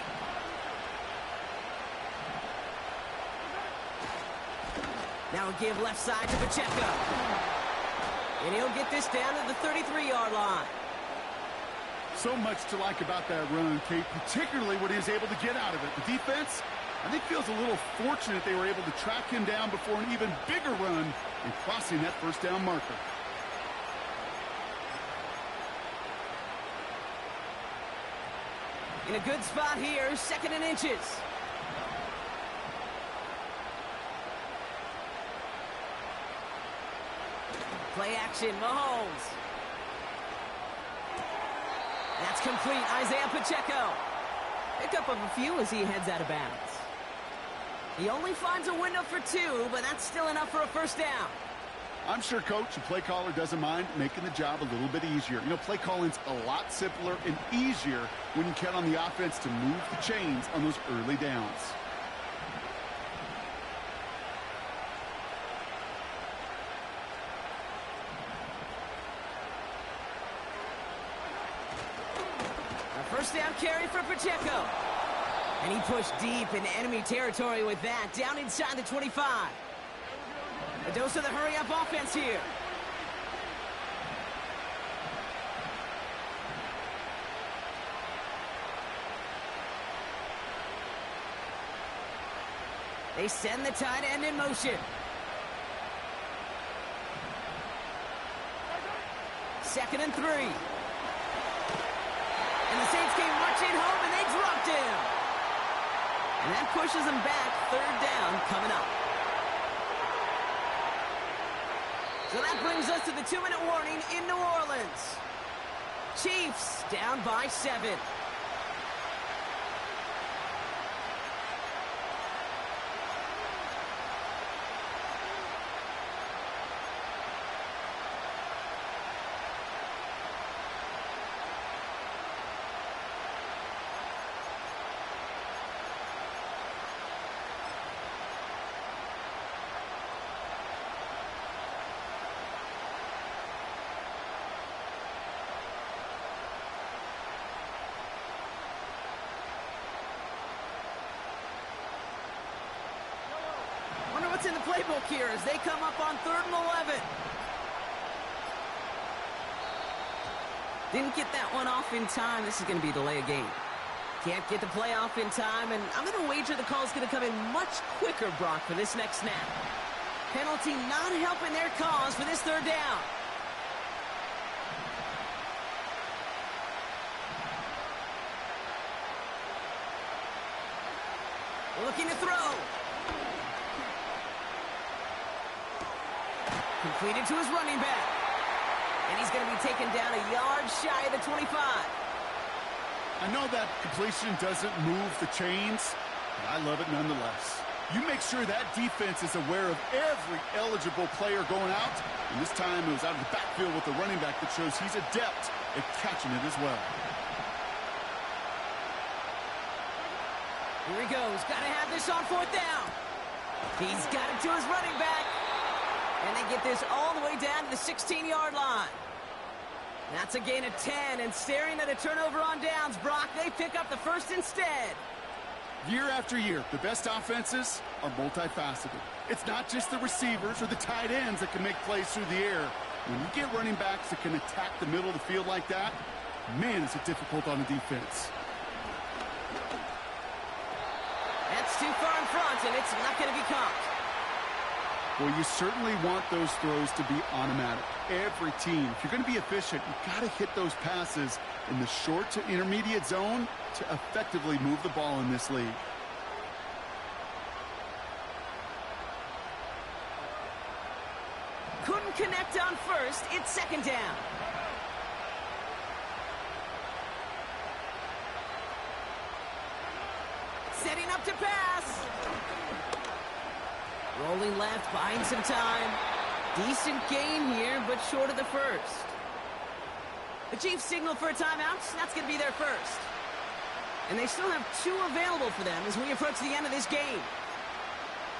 Now give left side to Pacheco. And he'll get this down to the 33-yard line. So much to like about that run, Kate, particularly what he was able to get out of it. The defense, I think, feels a little fortunate they were able to track him down before an even bigger run and crossing that first down marker. In a good spot here, 2nd and inches. Play action, Mahomes. That's complete, Isaiah Pacheco. Pick up of a few as he heads out of bounds. He only finds a window for 2, but that's still enough for a first down. I'm sure coach and play caller doesn't mind making the job a little bit easier. You know, play calling's a lot simpler and easier when you count on the offense to move the chains on those early downs. A first down carry for Pacheco. And he pushed deep in enemy territory with that, down inside the 25. A dose of the hurry-up offense here. They send the tight end in motion. 2nd and 3. And the Saints came marching home, and they dropped him. And that pushes them back. 3rd down coming up. So that brings us to the 2-minute warning in New Orleans. Chiefs down by 7. what's in the playbook here as they come up on 3rd and 11. Didn't get that one off in time. This is going to be a delay of game. Can't get the play off in time, and I'm going to wager the call is going to come in much quicker, Brock, for this next snap. Penalty not helping their cause for this 3rd down. Looking to throw. Completed to his running back. And he's going to be taken down a yard shy of the 25. I know that completion doesn't move the chains, but I love it nonetheless. You make sure that defense is aware of every eligible player going out. And this time it was out of the backfield with the running back that shows he's adept at catching it as well. Here he goes. Got to have this on 4th down. He's got it to his running back. And they get this all the way down to the 16-yard line. That's a gain of 10, and staring at a turnover on downs, Brock, they pick up the first instead. Year after year, the best offenses are multifaceted. It's not just the receivers or the tight ends that can make plays through the air. When you get running backs that can attack the middle of the field like that, man, is it difficult on the defense. That's too far in front, and it's not going to be caught. Well, you certainly want those throws to be automatic. Every team, if you're going to be efficient, you've got to hit those passes in the short to intermediate zone to effectively move the ball in this league. Couldn't connect on first. It's 2nd down. Setting up to pass. Rolling left, buying some time. Decent gain here, but short of the first. The Chiefs signal for a timeout. That's going to be their first. And they still have 2 available for them as we approach the end of this game.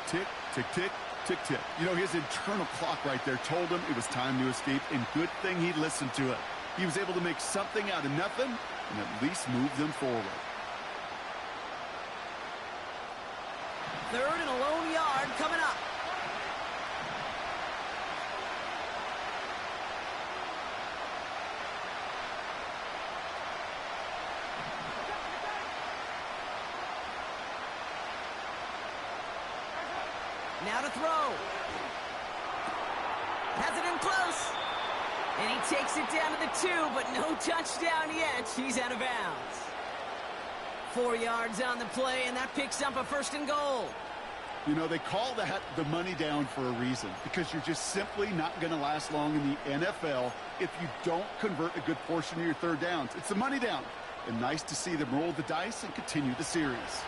Tick, tick, tick, tick, tick. You know, his internal clock right there told him it was time to escape, and good thing he listened to it. He was able to make something out of nothing and at least move them forward. 3rd and a lone yard coming up. Now to throw. Has it in close. And he takes it down to the 2, but no touchdown yet. He's out of bounds. 4 yards on the play, and that picks up a 1st and goal. You know, they call that the money down for a reason, because you're just simply not going to last long in the NFL if you don't convert a good portion of your 3rd downs. It's the money down, and nice to see them roll the dice and continue the series.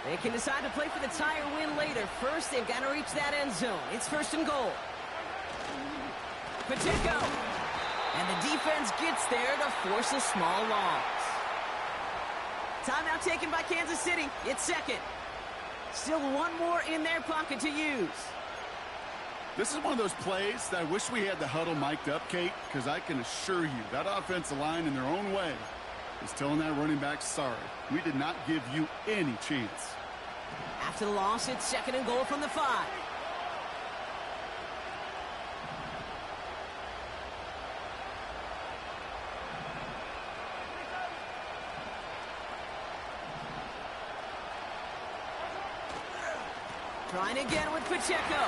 They can decide to play for the tie or win later. First, they've got to reach that end zone. It's 1st and goal. Pacheco. And the defense gets there to force a small loss. Timeout taken by Kansas City. It's 2nd. Still 1 more in their pocket to use. This is one of those plays that I wish we had the huddle mic'd up, Kate, because I can assure you that offensive line in their own way is telling that running back, sorry, we did not give you any chance. After the loss, it's 2nd and goal from the 5. Trying again with Pacheco.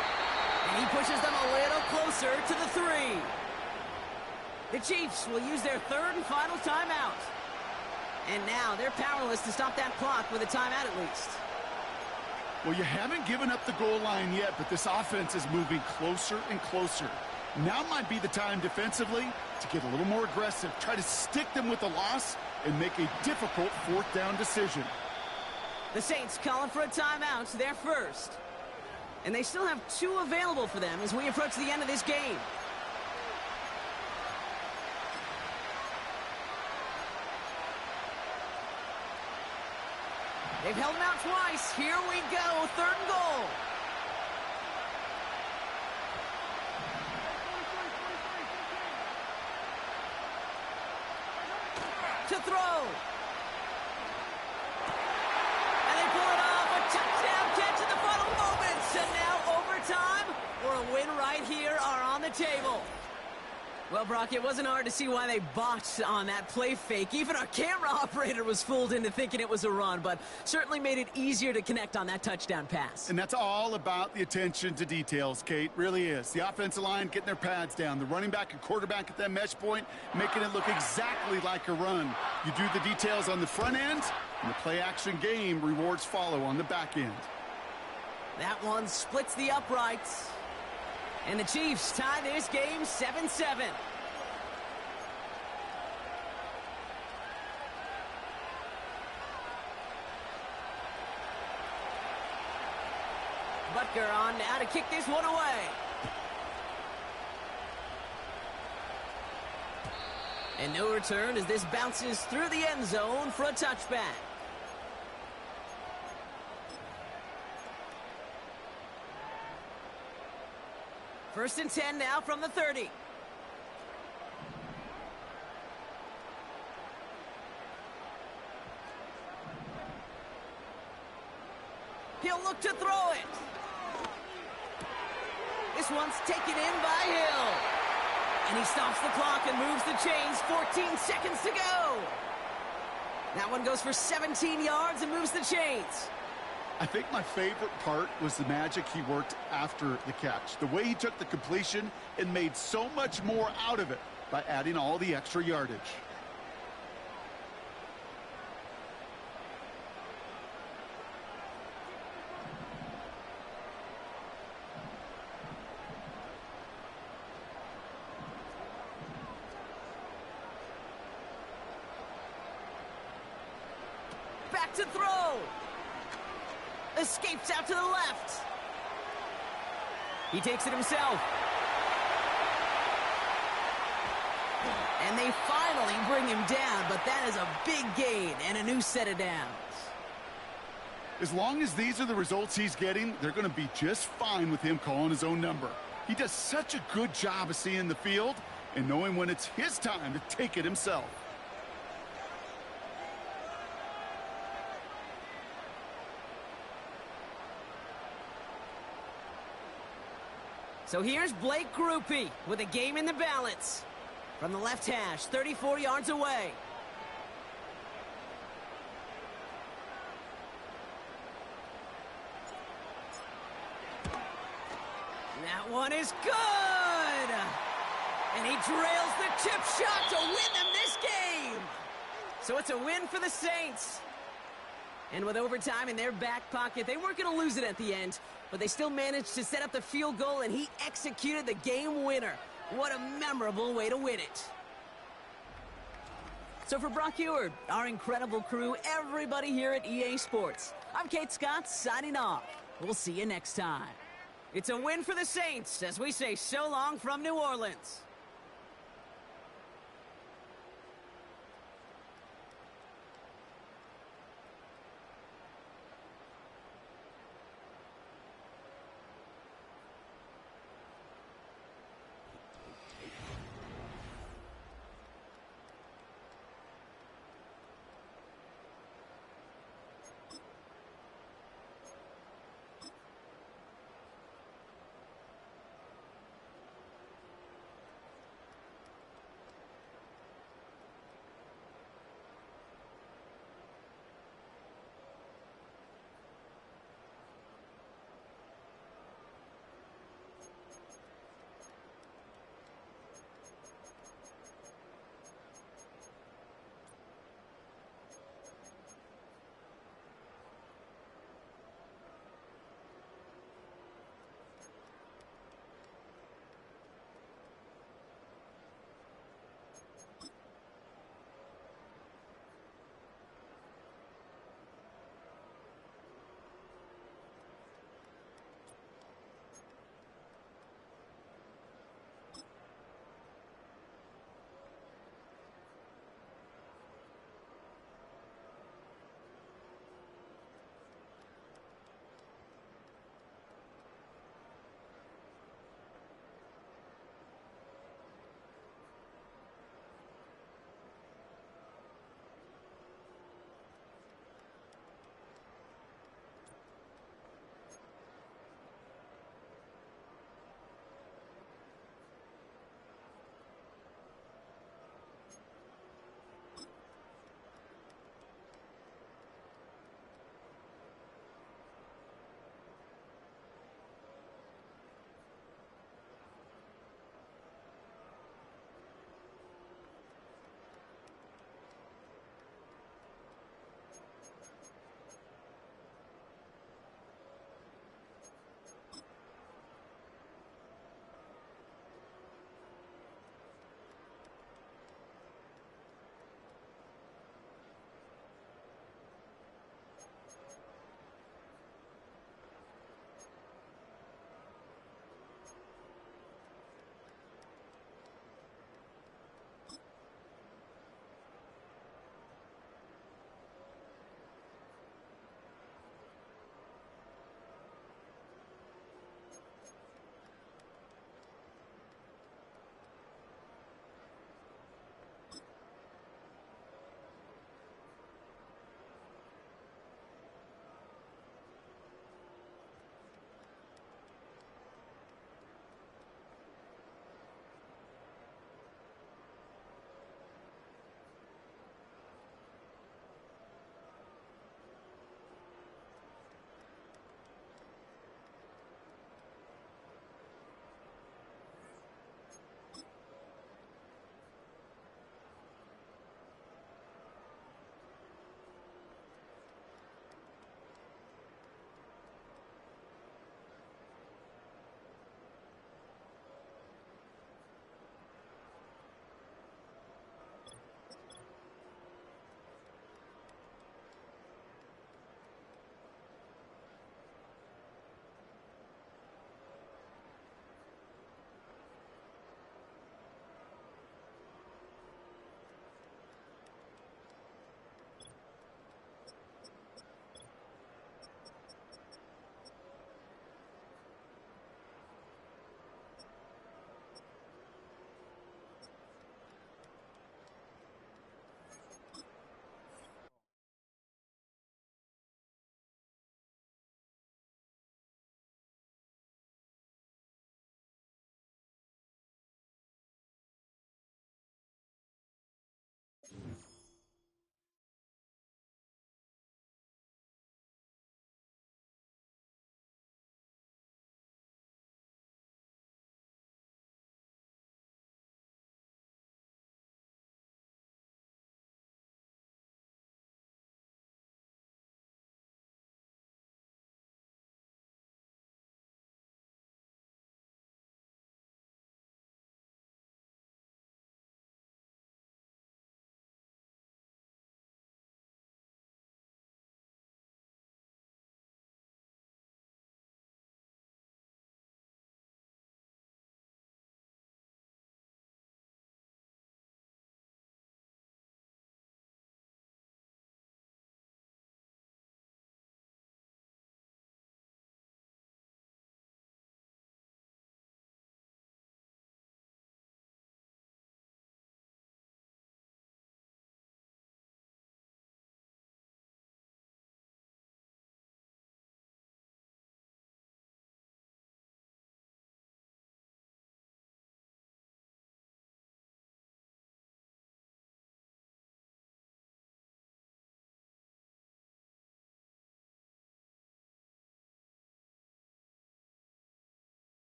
And he pushes them a little closer to the 3. The Chiefs will use their 3rd and final timeout. And now they're powerless to stop that clock with a timeout at least. Well, you haven't given up the goal line yet, but this offense is moving closer and closer. Now might be the time defensively to get a little more aggressive, try to stick them with the loss, and make a difficult 4th down decision. The Saints calling for a timeout, their first. And they still have 2 available for them as we approach the end of this game. They've held him out twice. Here we go, 3rd and goal. To throw. And they pull it off. A touchdown catch in the final moments. And now Well, Brock, it wasn't hard to see why they botched on that play fake. Even our camera operator was fooled into thinking it was a run, but certainly made it easier to connect on that touchdown pass. And that's all about the attention to details, Kate. Really is. The offensive line getting their pads down. The running back and quarterback at that mesh point, making it look exactly like a run. You do the details on the front end, and the play-action game rewards follow on the back end. That one splits the uprights. And the Chiefs tie this game 7-7. Butker on now to kick this one away. And no return as this bounces through the end zone for a touchback. First and 10 now from the 30. He'll look to throw it. This one's taken in by Hill. And he stops the clock and moves the chains. 14 seconds to go. That one goes for 17 yards and moves the chains. I think my favorite part was the magic he worked after the catch. The way he took the completion and made so much more out of it by adding all the extra yardage. Back to throw. Escapes out to the left. He takes it himself. And they finally bring him down, but that is a big gain and a new set of downs. As long as these are the results he's getting, they're going to be just fine with him calling his own number. He does such a good job of seeing the field and knowing when it's his time to take it himself. So here's Blake Grupe with a game in the balance. From the left hash, 34 yards away. That one is good! And he drills the chip shot to win them this game! So it's a win for the Saints. And with overtime in their back pocket, they weren't going to lose it at the end, but they still managed to set up the field goal, and he executed the game winner. What a memorable way to win it. So for Brock Heward, our incredible crew, everybody here at EA Sports, I'm Kate Scott signing off. We'll see you next time. It's a win for the Saints as we say so long from New Orleans.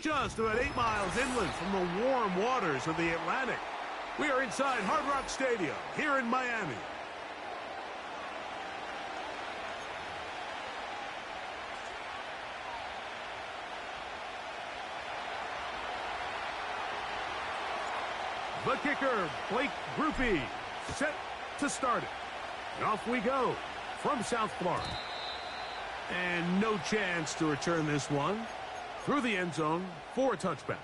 just about 8 miles inland from the warm waters of the Atlantic. We are inside Hard Rock Stadium here in Miami. The kicker, Blake Grupe, set to start it. And off we go from South Florida. And no chance to return this one through the end zone for a touchback.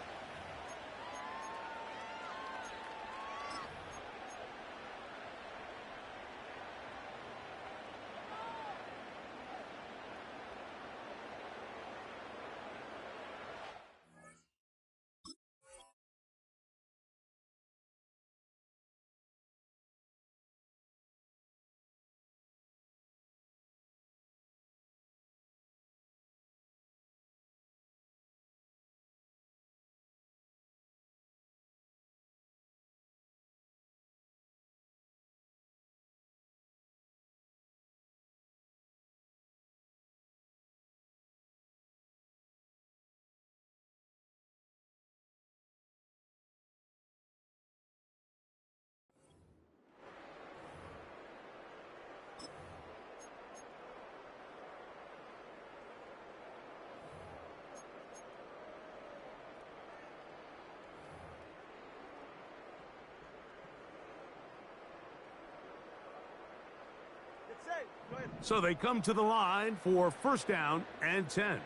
So they come to the line for first down and 10.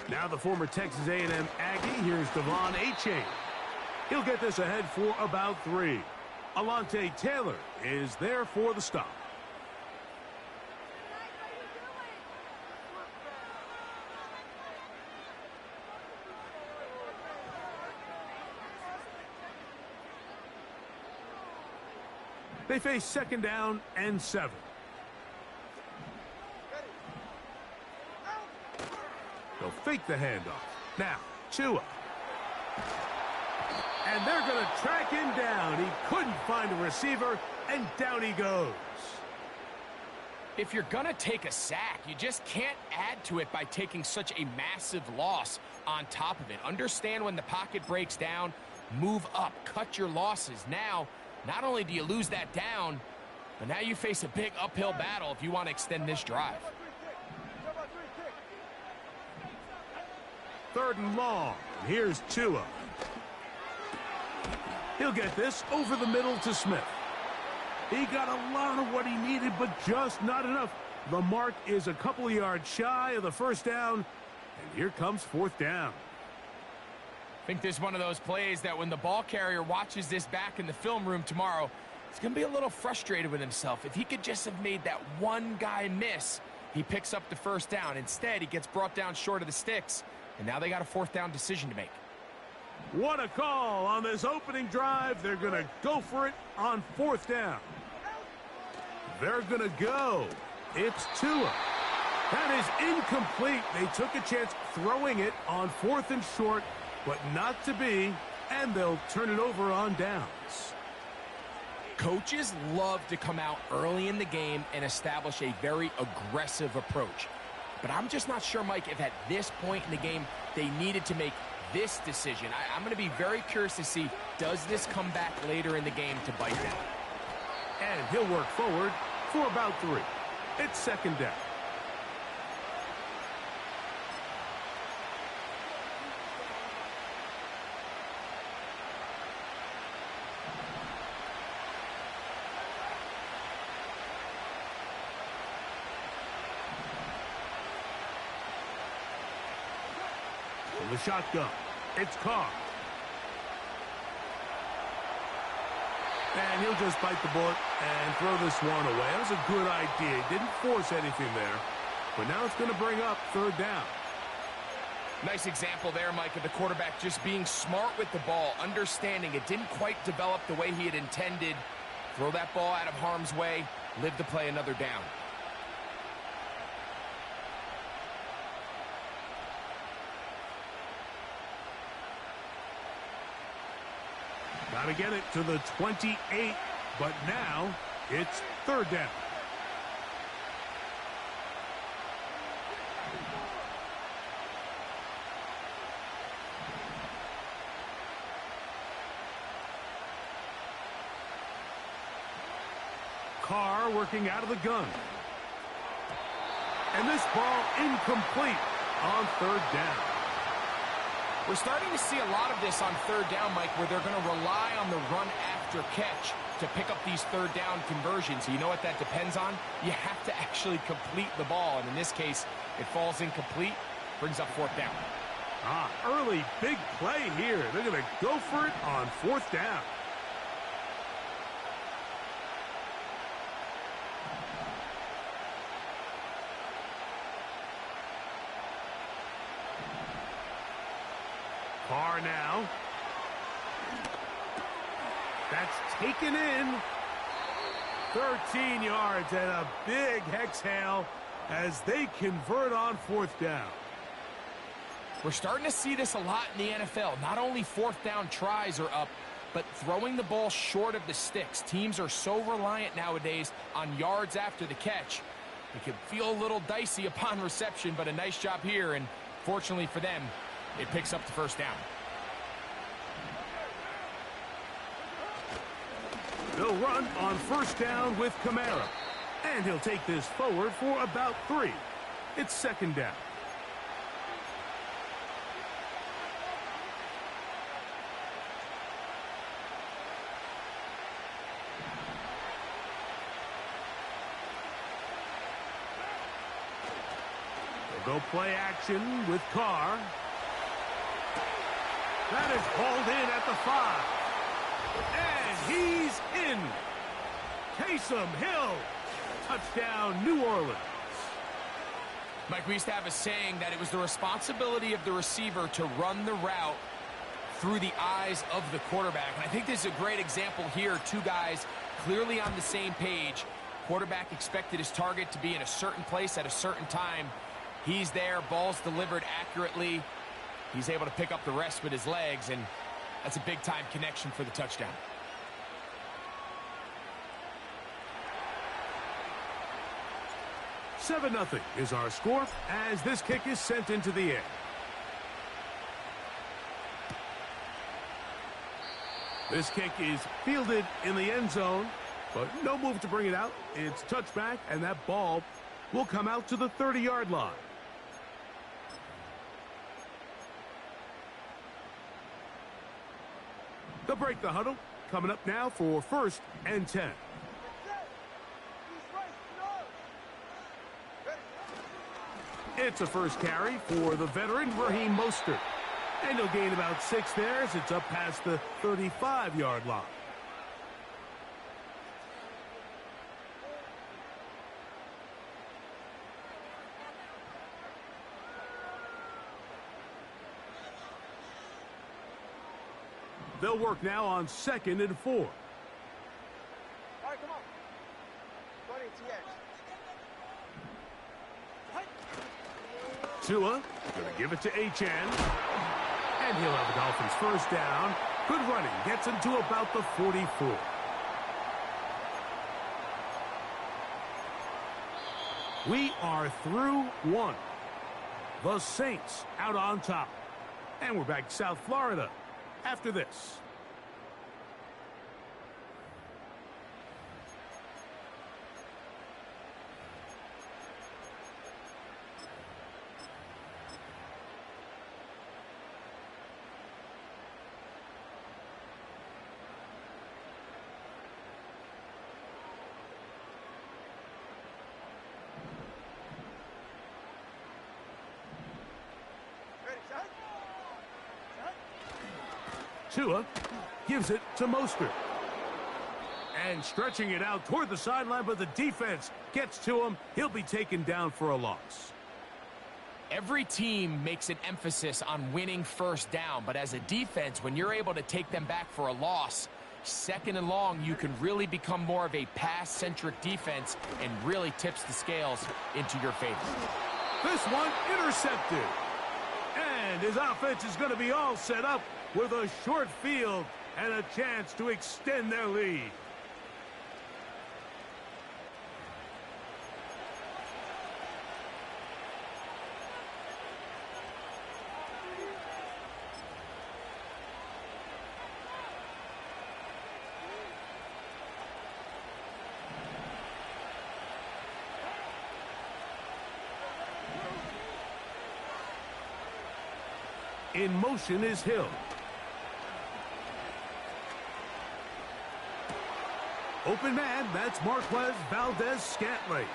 Now the former Texas A&M Aggie. Here's Devon Achane. He'll get this ahead for about 3. Alante Taylor is there for the stop. They face second down and 7. They'll fake the handoff. Now, Tua. And they're going to track him down. He couldn't find a receiver, and down he goes. If you're going to take a sack, you just can't add to it by taking such a massive loss on top of it. Understand when the pocket breaks down, move up, cut your losses. Now, not only do you lose that down, but now you face a big uphill battle if you want to extend this drive. Third and long. And here's Tua. He'll get this over the middle to Smith. He got a lot of what he needed, but just not enough. The mark is a couple yards shy of the first down, and here comes fourth down. I think this is one of those plays that when the ball carrier watches this back in the film room tomorrow, he's going to be a little frustrated with himself. If he could just have made that one guy miss, he picks up the first down. Instead, he gets brought down short of the sticks, and now they got a fourth down decision to make. What a call on this opening drive. They're going to go for it on fourth down. They're going to go. It's Tua. That is incomplete. They took a chance throwing it on fourth and short, but not to be, and they'll turn it over on downs. Coaches love to come out early in the game and establish a very aggressive approach. But I'm just not sure, Mike, if at this point in the game they needed to make this decision. I'm going to be very curious to see, does this come back later in the game to bite them? And he'll work forward for about 3. It's second down. From the shotgun, it's Carr. And he'll just bite the bullet and throw this one away. That was a good idea. He didn't force anything there. But now it's going to bring up third down. Nice example there, Mike, of the quarterback just being smart with the ball, understanding it didn't quite develop the way he had intended. Throw that ball out of harm's way, live to play another down. Got to get it to the 28, but now it's third down. Carr working out of the gun. And this ball incomplete on third down. We're starting to see a lot of this on third down, Mike, where they're going to rely on the run after catch to pick up these third down conversions. You know what that depends on? You have to actually complete the ball. And in this case, it falls incomplete, brings up fourth down. Early big play here. They're going to go for it on fourth down. Carr now. That's taken in. 13 yards and a big exhale as they convert on fourth down. We're starting to see this a lot in the NFL. Not only fourth down tries are up, but throwing the ball short of the sticks. Teams are so reliant nowadays on yards after the catch. It can feel a little dicey upon reception, but a nice job here, and fortunately for them, it picks up the first down. They'll run on first down with Kamara. And he'll take this forward for about 3. It's second down. They'll go play action with Carr. That is hauled in at the 5. And he's in. Taysom Hill. Touchdown, New Orleans. Mike, we used to have a saying that it was the responsibility of the receiver to run the route through the eyes of the quarterback. And I think this is a great example here. Two guys clearly on the same page. Quarterback expected his target to be in a certain place at a certain time. He's there, ball's delivered accurately. He's able to pick up the rest with his legs, and that's a big-time connection for the touchdown. $7-0 is our score as this kick is sent into the air. This kick is fielded in the end zone, but no move to bring it out. It's touchback, and that ball will come out to the 30-yard line. They'll break the huddle. Coming up now for 1st and 10. It's a first carry for the veteran, Raheem Mostert. And he'll gain about 6 there as it's up past the 35-yard line. They'll work now on 2nd and 4. All right, come on. 20 to edge. Tua going to give it to Achane. And he'll have the Dolphins first down. Good running. Gets him to about the 44. We are through 1. The Saints out on top. And we're back to South Florida after this. Ready, set. Tua gives it to Mostert. And stretching it out toward the sideline, but the defense gets to him. He'll be taken down for a loss. Every team makes an emphasis on winning first down, but as a defense, when you're able to take them back for a loss, 2nd and long, you can really become more of a pass-centric defense and really tips the scales into your favor. This one intercepted. And his offense is going to be all set up with a short field and a chance to extend their lead. In motion is Hill. Open man, that's Marquez Valdez-Scantling.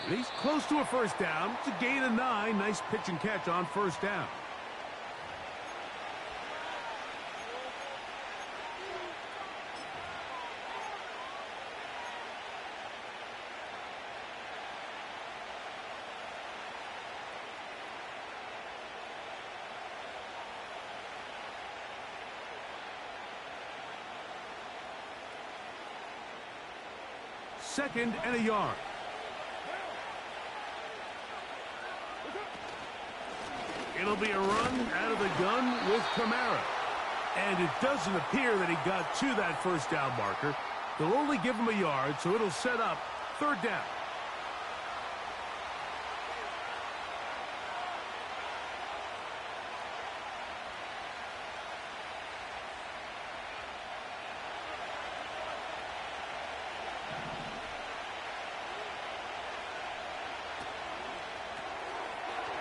And he's close to a first down. It's a gain of 9. Nice pitch and catch on first down. Second and a yard. It'll be a run out of the gun with Kamara. And it doesn't appear that he got to that first down marker. They'll only give him a yard, so it'll set up third down.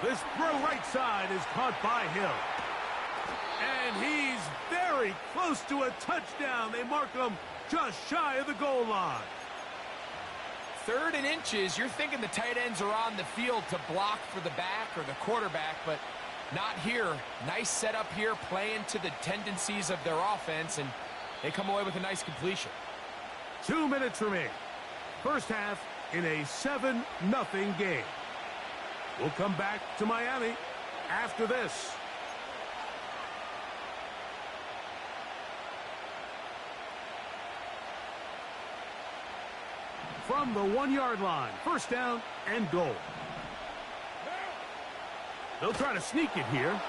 This throw right side is caught by Hill. And he's very close to a touchdown. They mark him just shy of the goal line. 3rd and inches, you're thinking the tight ends are on the field to block for the back or the quarterback, but not here. Nice setup here, playing to the tendencies of their offense, and they come away with a nice completion. 2 minutes remaining. First half in a 7-0 game. We'll come back to Miami after this. From the 1-yard line, first down and goal. They'll try to sneak it here.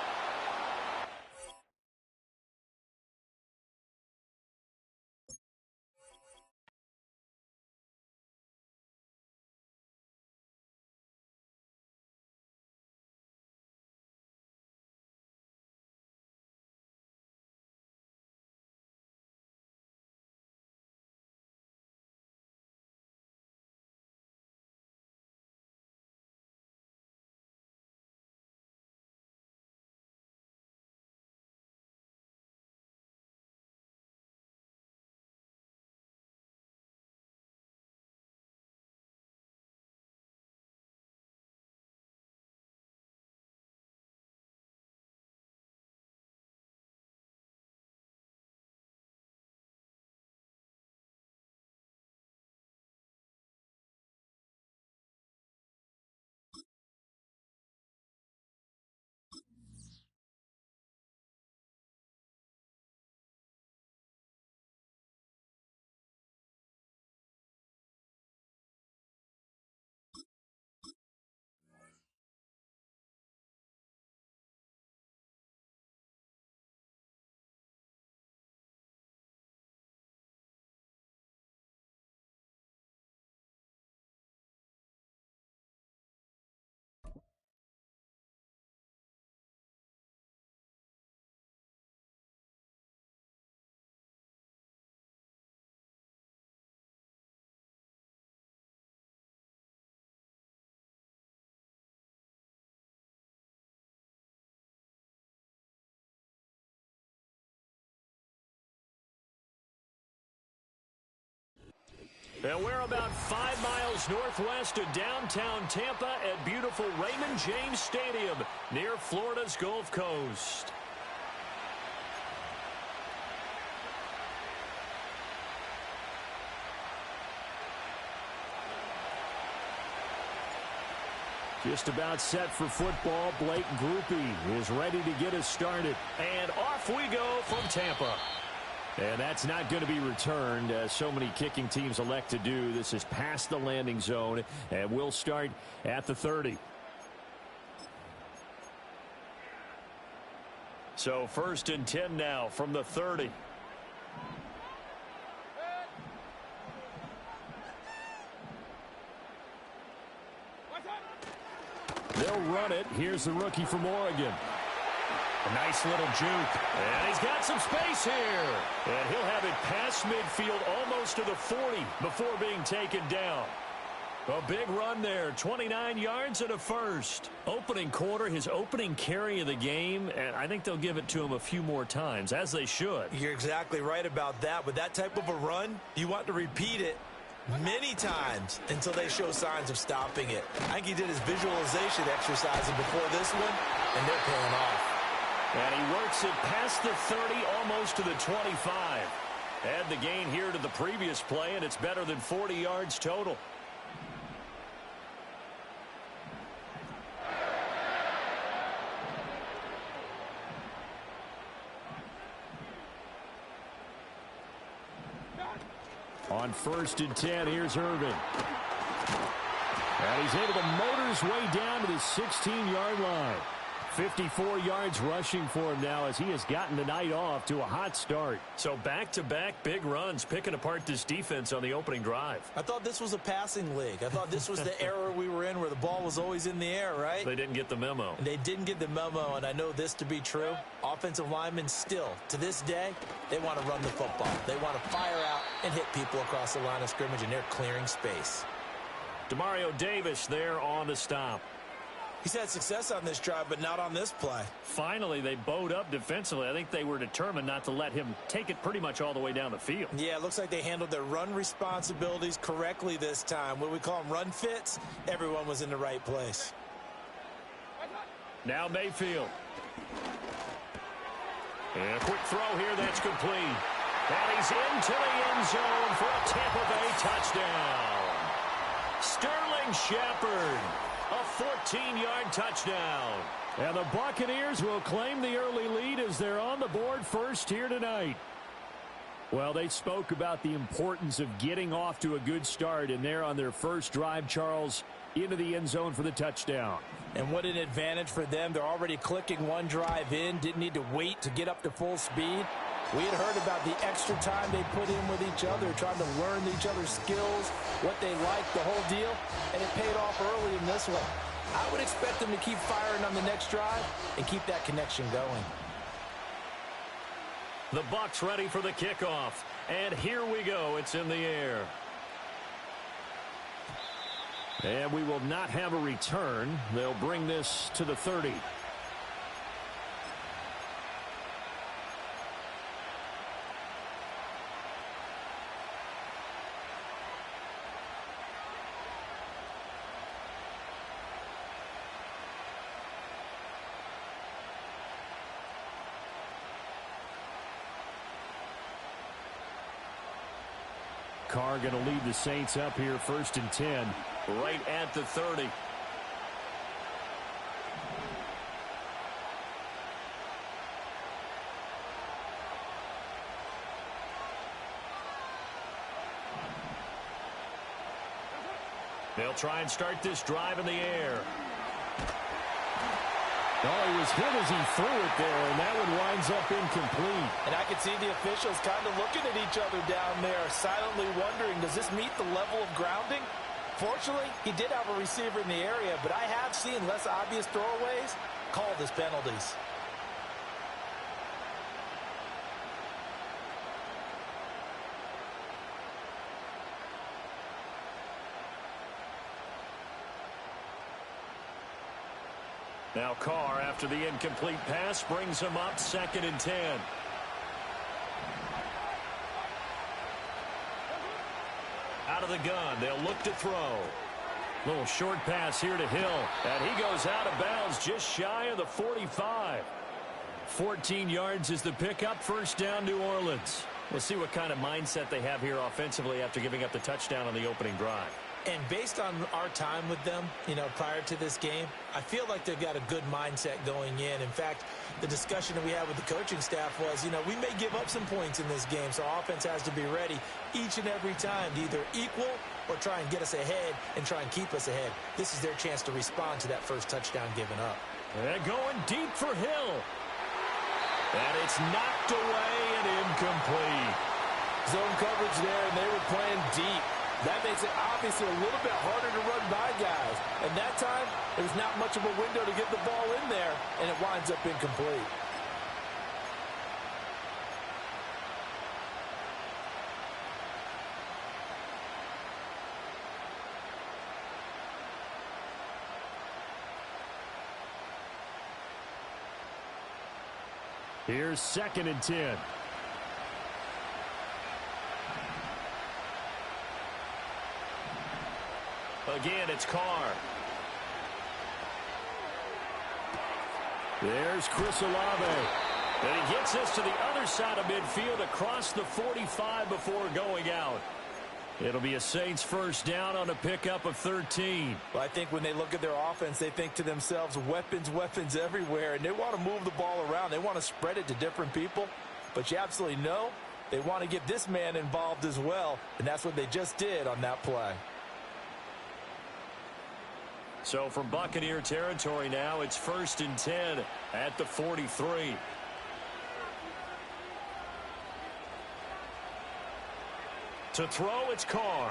And we're about 5 miles northwest of downtown Tampa at beautiful Raymond James Stadium near Florida's Gulf Coast. Just about set for football. Blake Groupie is ready to get us started. And off we go from Tampa. And that's not going to be returned, as so many kicking teams elect to do. This is past the landing zone, and we'll start at the 30. So 1st and 10 now from the 30. They'll run it. Here's the rookie from Oregon. A nice little juke. And he's got some space here. And he'll have it past midfield almost to the 40 before being taken down. A big run there, 29 yards and a first. Opening quarter, his opening carry of the game, and I think they'll give it to him a few more times, as they should. You're exactly right about that. With that type of a run, you want to repeat it many times until they show signs of stopping it. I think he did his visualization exercising before this one, and they're paying off. And he works it past the 30, almost to the 25. Add the gain here to the previous play, and it's better than 40 yards total. On 1st and 10, here's Irvin. And he's able to motor his way down to the 16-yard line. 54 yards rushing for him now as he has gotten the night off to a hot start. So back-to-back big runs, picking apart this defense on the opening drive. I thought this was a passing league. I thought this was the era we were in where the ball was always in the air, right? They didn't get the memo. And they didn't get the memo, and I know this to be true. Offensive linemen still, to this day, they want to run the football. They want to fire out and hit people across the line of scrimmage, and they're clearing space. Demario Davis there on the stop. He's had success on this drive, but not on this play. Finally, they bowed up defensively. I think they were determined not to let him take it pretty much all the way down the field. Yeah, it looks like they handled their run responsibilities correctly this time. What we call them run fits, everyone was in the right place. Now Mayfield. And a quick throw here, that's complete. And he's into the end zone for a Tampa Bay touchdown. Sterling Shepard. A 14-yard touchdown. And the Buccaneers will claim the early lead as they're on the board first here tonight. Well, they spoke about the importance of getting off to a good start, and they're on their first drive, Charles, into the end zone for the touchdown. And what an advantage for them. They're already clicking one drive in, didn't need to wait to get up to full speed. We had heard about the extra time they put in with each other, trying to learn each other's skills, what they like, the whole deal, and it paid off early in this one. I would expect them to keep firing on the next drive and keep that connection going. The Bucs ready for the kickoff, and here we go. It's in the air. And we will not have a return. They'll bring this to the 30. Carr going to lead the Saints up here 1st and 10, right at the 30. They'll try and start this drive in the air. Oh, he was hit as he threw it there, and that one winds up incomplete. And I can see the officials kind of looking at each other down there, silently wondering, does this meet the level of grounding? Fortunately, he did have a receiver in the area, but I have seen less obvious throwaways called as penalties. Now Carr, after the incomplete pass, brings him up 2nd and 10. Out of the gun, they'll look to throw. Little short pass here to Hill, and he goes out of bounds just shy of the 45. 14 yards is the pickup, 1st down, New Orleans. We'll see what kind of mindset they have here offensively after giving up the touchdown on the opening drive. And based on our time with them, prior to this game, I feel like they've got a good mindset going in. In fact, the discussion that we had with the coaching staff was, we may give up some points in this game, so our offense has to be ready each and every time to either equal or try and get us ahead and try and keep us ahead. This is their chance to respond to that first touchdown given up. And going deep for Hill. And it's knocked away and incomplete. Zone coverage there, and they were playing deep. That makes it obviously a little bit harder to run by guys. And that time, there's not much of a window to get the ball in there, and it winds up incomplete. Here's 2nd and 10. Again, it's Carr. There's Chris Olave. And he gets us to the other side of midfield across the 45 before going out. It'll be a Saints first down on a pickup of 13. Well, I think when they look at their offense, they think to themselves, weapons, weapons everywhere, and they want to move the ball around. They want to spread it to different people, but you absolutely know they want to get this man involved as well, and that's what they just did on that play. So from Buccaneer territory now, it's 1st and 10 at the 43. To throw, it's Carr.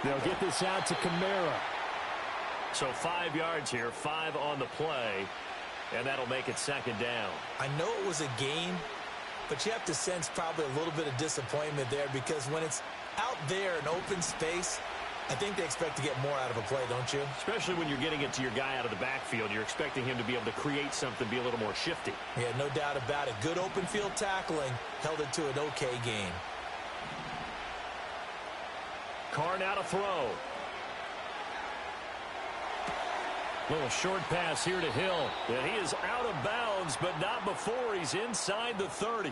They'll get this out to Kamara. So 5 yards here, 5 on the play, and that'll make it 2nd down. I know it was a gain, but you have to sense probably a little bit of disappointment there because when it's out there in open space, I think they expect to get more out of a play, don't you? Especially when you're getting it to your guy out of the backfield. You're expecting him to be able to create something, be a little more shifty. Yeah, no doubt about it. Good open field tackling held it to an okay gain. Carr now to throw. Little short pass here to Hill. And he is out of bounds, but not before he's inside the 30.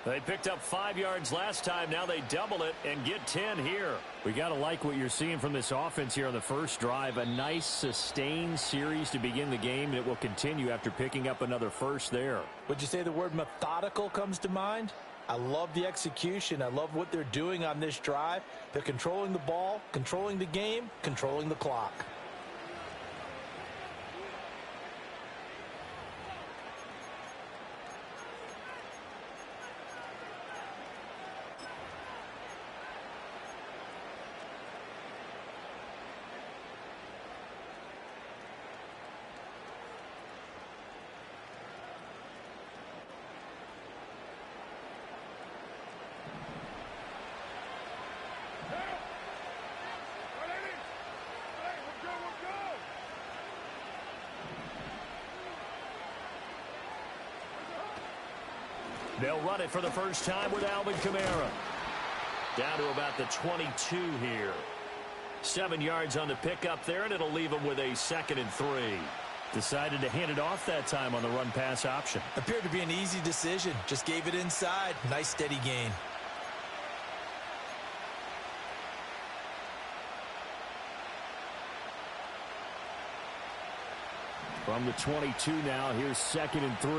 They picked up 5 yards last time. Now they double it and get 10 here. We got to like what you're seeing from this offense here on the first drive. A nice sustained series to begin the game, and it will continue after picking up another first there. Would you say the word methodical comes to mind? I love the execution. I love what they're doing on this drive. They're controlling the ball, controlling the game, controlling the clock. They'll run it for the first time with Alvin Kamara. Down to about the 22 here. 7 yards on the pickup there, and it'll leave them with a 2nd and 3. Decided to hand it off that time on the run-pass option. Appeared to be an easy decision. Just gave it inside. Nice steady gain. From the 22 now, here's 2nd and 3.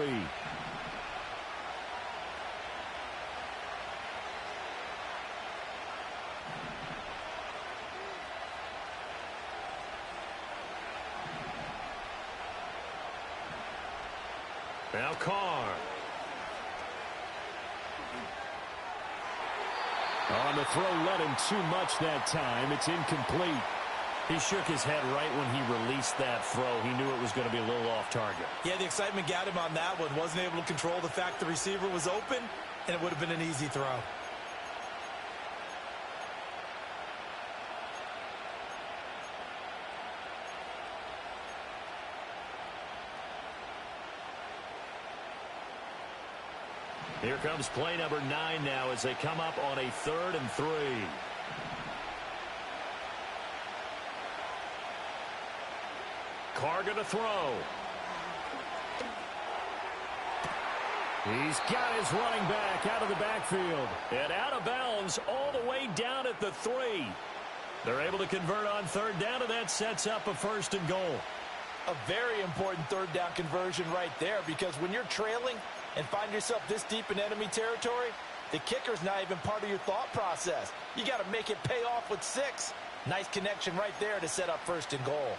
Now Carr. On the throw, led him too much that time. It's incomplete. He shook his head right when he released that throw. He knew it was going to be a little off target. Yeah, the excitement got him on that one. Wasn't able to control the fact the receiver was open, and it would have been an easy throw. Here comes play number 9 now as they come up on a 3rd and 3. Carr gonna throw. He's got his running back out of the backfield. And out of bounds all the way down at the 3. They're able to convert on 3rd down, and that sets up a 1st and goal. A very important 3rd down conversion right there, because when you're trailing and find yourself this deep in enemy territory, the kicker's not even part of your thought process. You got to make it pay off with 6. Nice connection right there to set up 1st and goal.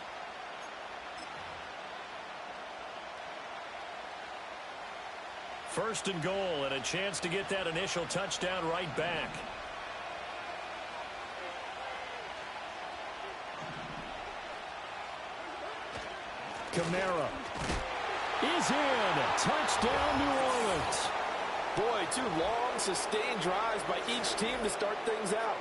First and goal, and a chance to get that initial touchdown right back. Kamara is in. Touchdown, New Orleans. Boy, 2 long, sustained drives by each team to start things out.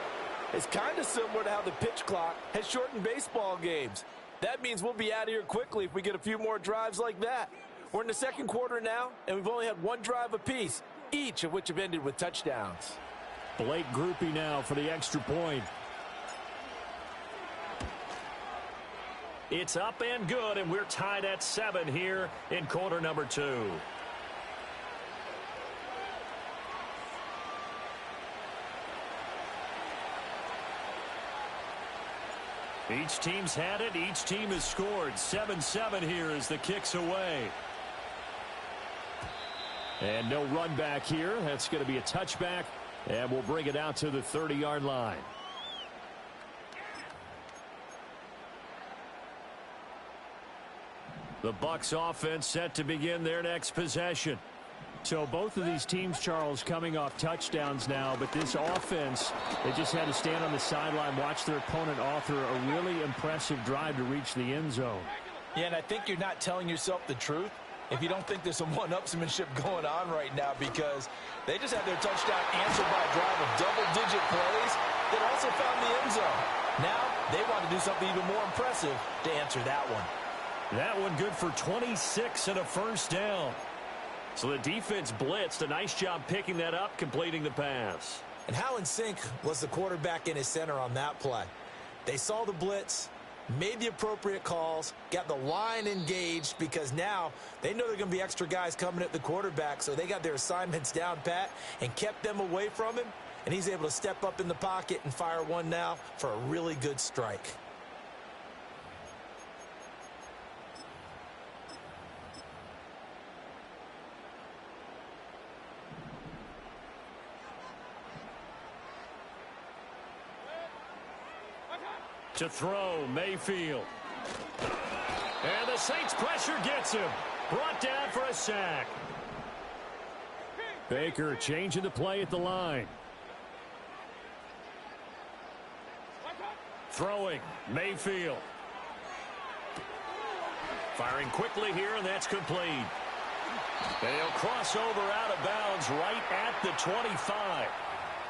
It's kind of similar to how the pitch clock has shortened baseball games. That means we'll be out of here quickly if we get a few more drives like that. We're in the second quarter now, and we've only had one drive apiece, each of which have ended with touchdowns. Blake Groupie now for the extra point. It's up and good, and we're tied at 7 here in quarter number 2. Each team's had it. Each team has scored. 7-7 here as the kick's away. And no run back here. That's going to be a touchback, and we'll bring it out to the 30-yard line. The Bucs offense set to begin their next possession. So both of these teams, Charles, coming off touchdowns now, but this offense, they just had to stand on the sideline, watch their opponent author a really impressive drive to reach the end zone. Yeah, and I think you're not telling yourself the truth if you don't think there's some one-upsmanship going on right now, because they just had their touchdown answered by a drive of double-digit plays that also found the end zone. Now they want to do something even more impressive to answer that one. That one good for 26 and a first down. So the defense blitzed. A nice job picking that up, completing the pass. And how in sync was the quarterback in his center on that play? They saw the blitz, made the appropriate calls, got the line engaged, because now they know there are going to be extra guys coming at the quarterback, so they got their assignments down pat and kept them away from him, and he's able to step up in the pocket and fire one now for a really good strike. To throw, Mayfield. And the Saints pressure gets him. Brought down for a sack. Baker changing the play at the line. Throwing, Mayfield. Firing quickly here, and that's complete. They'll cross over out of bounds right at the 25.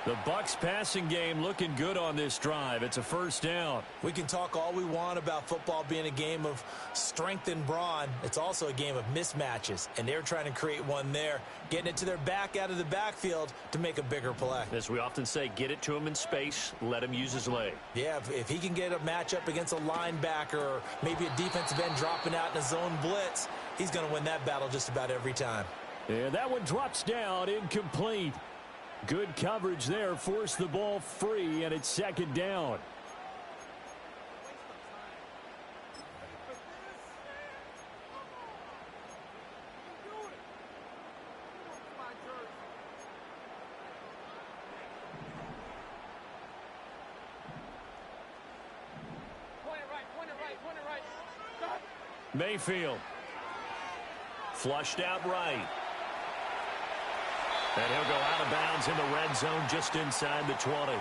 The Bucs passing game looking good on this drive. It's a first down. We can talk all we want about football being a game of strength and brawn. It's also a game of mismatches, and they're trying to create one there, getting it to their back out of the backfield to make a bigger play. As we often say, get it to him in space, let him use his leg. Yeah, if he can get a matchup against a linebacker or maybe a defensive end dropping out in a zone blitz, he's going to win that battle just about every time. And that one drops down, incomplete. Good coverage there, forced the ball free, and it's second down. Mayfield. Flushed out right. And he'll go out of bounds in the red zone just inside the 20.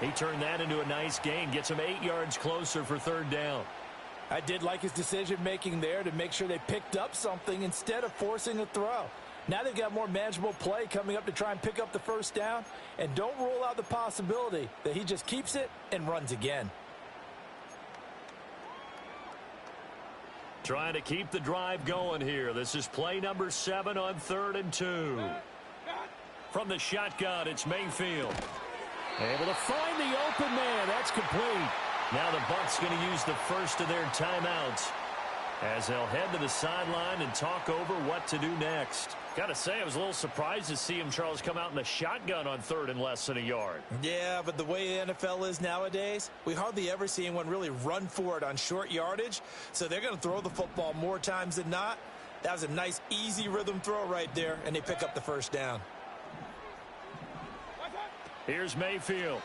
He turned that into a nice gain, gets him 8 yards closer for third down. I did like his decision-making there to make sure they picked up something instead of forcing a throw. Now they've got more manageable play coming up to try and pick up the first down, and don't rule out the possibility that he just keeps it and runs again. Trying to keep the drive going here. This is play number 7 on 3rd and 2. From the shotgun, it's Mayfield. Able to find the open man. That's complete. Now the Bucs going to use the first of their timeouts as they'll head to the sideline and talk over what to do next. Got to say, I was a little surprised to see him, Charles, come out in the shotgun on 3rd and less than a yard. Yeah, but the way the NFL is nowadays, we hardly ever see anyone really run for it on short yardage, so they're going to throw the football more times than not. That was a nice, easy rhythm throw right there, and they pick up the first down. Here's Mayfield.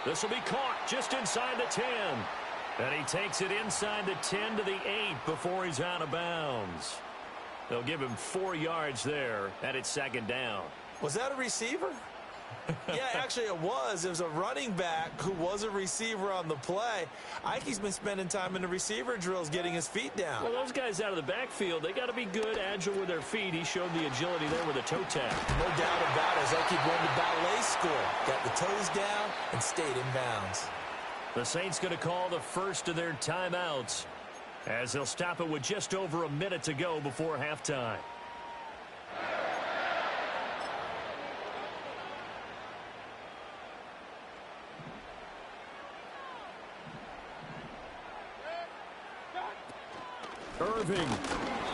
This will be caught just inside the 10. And he takes it inside the 10 to the 8 before he's out of bounds. They'll give him 4 yards there, and it's second down. Was that a receiver? Yeah, actually it was. It was a running back who was a receiver on the play. Ikey's been spending time in the receiver drills getting his feet down. Well, those guys out of the backfield, they got to be good, agile with their feet. He showed the agility there with a toe tap. No doubt about it. As Ikey won the ballet score. Got the toes down and stayed in bounds. The Saints going to call the first of their timeouts. as they'll stop it with just over a minute to go before halftime. Irving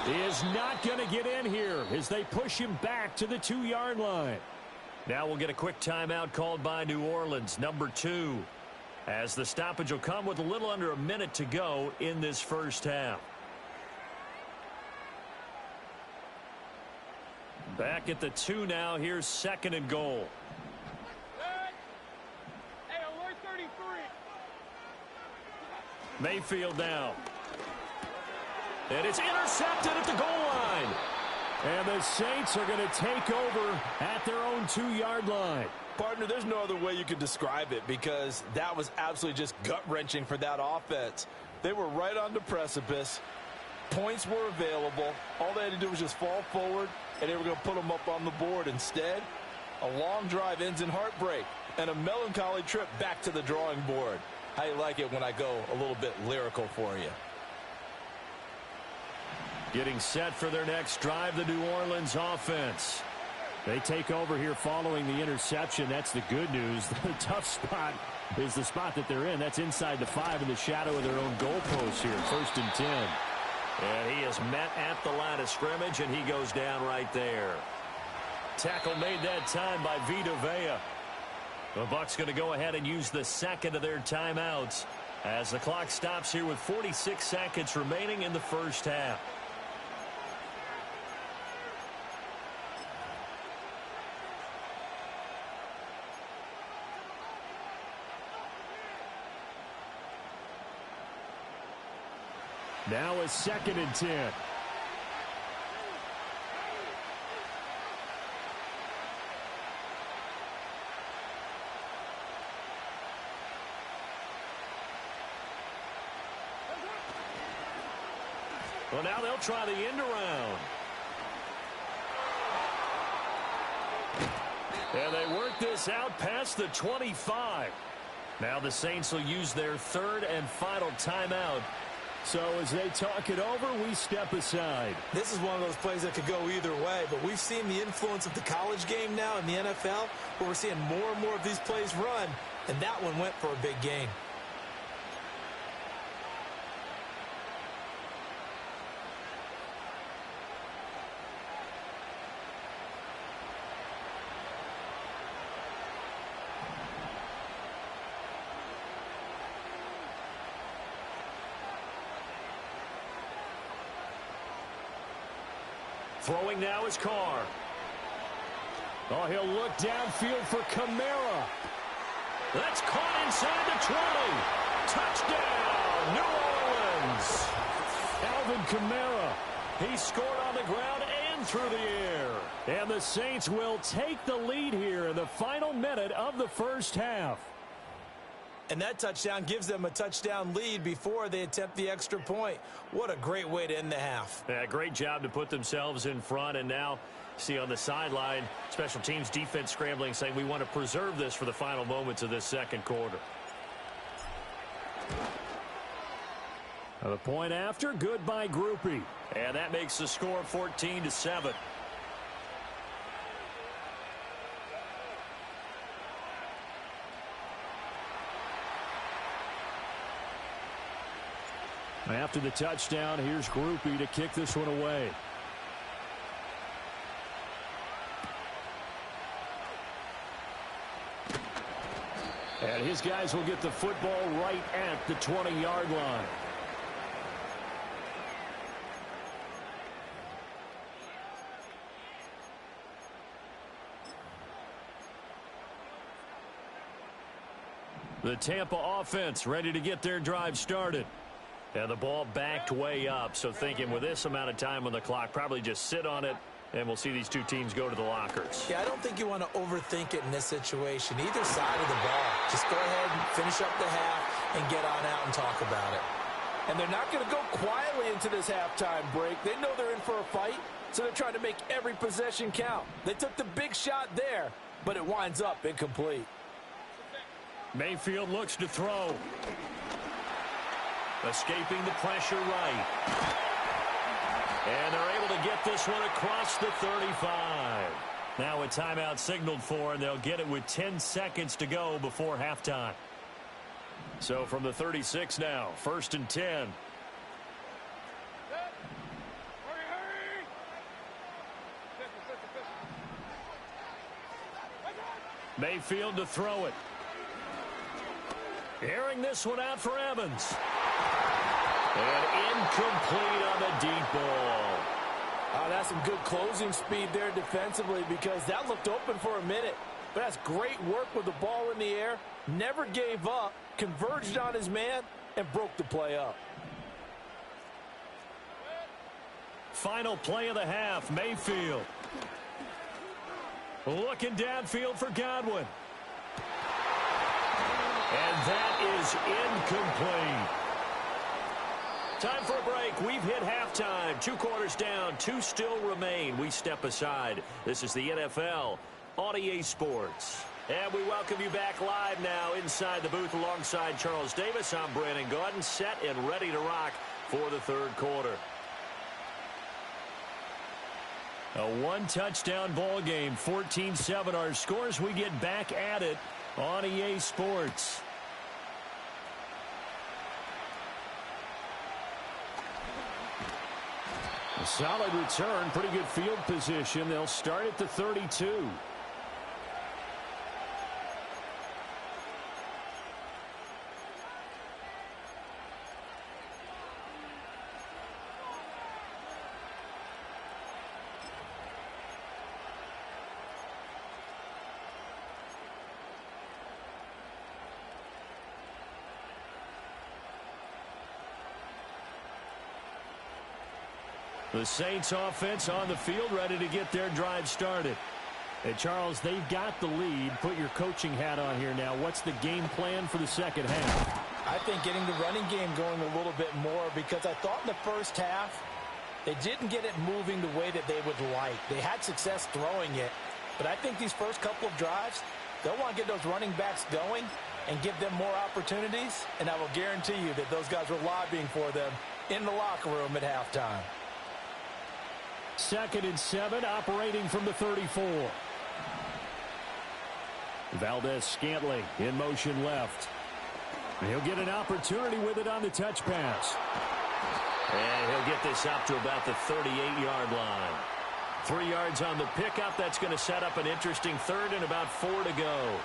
is not going to get in here as they push him back to the 2-yard line. Now we'll get a quick timeout called by New Orleans, number 2, as the stoppage will come with a little under a minute to go in this first half. Back at the 2 now. Here's 2nd and goal. Hey, alert 33. Mayfield now. And it's intercepted at the goal line. And the Saints are going to take over at their own 2-yard line. Partner, there's no other way you could describe it because that was absolutely just gut-wrenching for that offense. They were right on the precipice. Points were available. All they had to do was just fall forward, and they were going to put them up on the board. Instead, a long drive ends in heartbreak and a melancholy trip back to the drawing board. How you like it when I go a little bit lyrical for you? Getting set for their next drive, the New Orleans offense. They take over here following the interception. That's the good news. The tough spot is the spot that they're in. That's inside the 5 in the shadow of their own goalpost here. 1st and 10. And he is met at the line of scrimmage, and he goes down right there. Tackle made that time by Vita Vea. The Bucs going to go ahead and use the 2nd of their timeouts as the clock stops here with 46 seconds remaining in the first half. Now is 2nd and 10. Well, now they'll try the end around. And they work this out past the 25. Now the Saints will use their 3rd and final timeout. So as they talk it over, we step aside. This is one of those plays that could go either way, but we've seen the influence of the college game now in the NFL, where we're seeing more and more of these plays run, and that one went for a big gain. Throwing now is Carr. Oh, he'll look downfield for Kamara. That's caught inside the 20. Touchdown, New Orleans. Alvin Kamara. He scored on the ground and through the air. And the Saints will take the lead here in the final minute of the first half. And that touchdown gives them a touchdown lead before they attempt the extra point. What a great way to end the half. Yeah, great job to put themselves in front. And now, see on the sideline, special teams defense scrambling, saying we want to preserve this for the final moments of this second quarter. The point after, good by Groupie. And that makes the score 14-7. After the touchdown, here's Groupie to kick this one away. And his guys will get the football right at the 20-yard line. The Tampa offense ready to get their drive started. And the ball backed way up, so thinking with this amount of time on the clock, probably just sit on it, and we'll see these two teams go to the lockers. Yeah, I don't think you want to overthink it in this situation. Either side of the ball. Just go ahead and finish up the half and get on out and talk about it. And they're not going to go quietly into this halftime break. They know they're in for a fight, so they're trying to make every possession count. They took the big shot there, but it winds up incomplete. Mayfield looks to throw. Escaping the pressure right. And they're able to get this one across the 35. Now a timeout signaled for, and they'll get it with 10 seconds to go before halftime. So from the 36 now, 1st and 10. Mayfield to throw it. Airing this one out for Evans. And incomplete on the deep ball. Oh, that's some good closing speed there defensively because that looked open for a minute. But that's great work with the ball in the air. Never gave up, converged on his man, and broke the play up. Final play of the half, Mayfield. Looking downfield for Godwin. And that is incomplete. Time for a break. We've hit halftime. 2 quarters down. 2 still remain. We step aside. This is the NFL on EA Sports. And we welcome you back live now inside the booth alongside Charles Davis. I'm Brandon Gaudin, set and ready to rock for the 3rd quarter. A 1-touchdown ball game, 14-7 our scores. We get back at it on EA Sports. A solid return, pretty good field position. They'll start at the 32. The Saints offense on the field, ready to get their drive started. And Charles, they've got the lead. Put your coaching hat on here now. What's the game plan for the second half? I think getting the running game going a little bit more because I thought in the first half they didn't get it moving the way that they would like. They had success throwing it, but I think these first couple of drives, they'll want to get those running backs going and give them more opportunities, and I will guarantee you that those guys were lobbying for them in the locker room at halftime. 2nd and 7, operating from the 34. Valdez-Scantling in motion left. He'll get an opportunity with it on the touch pass. And he'll get this up to about the 38-yard line. 3 yards on the pickup. That's going to set up an interesting 3rd and about 4 to go.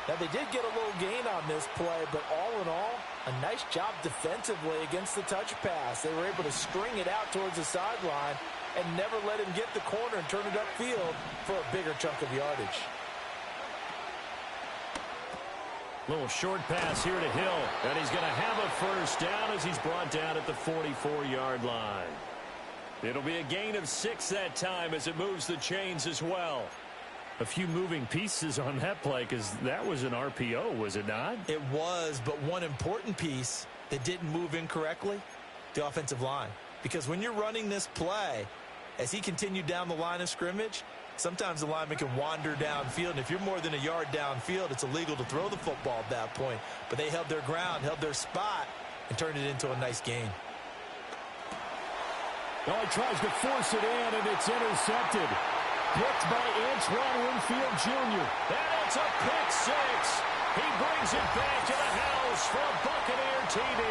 Now, they did get a little gain on this play, but all in all, a nice job defensively against the touch pass. They were able to string it out towards the sideline and never let him get the corner and turn it upfield for a bigger chunk of yardage. Little short pass here to Hill, and he's going to have a first down as he's brought down at the 44-yard line. It'll be a gain of 6 that time as it moves the chains as well. A few moving pieces on that play because that was an RPO, was it not? It was, but one important piece that didn't move incorrectly, the offensive line. Because when you're running this play, as he continued down the line of scrimmage, sometimes the lineman can wander downfield. And if you're more than a yard downfield, it's illegal to throw the football at that point. But they held their ground, held their spot, and turned it into a nice gain. Oh, he tries to force it in, and it's intercepted. Picked by Antoine Winfield Jr. And it's a pick 6. He brings it back to the house for a Buccaneer TD.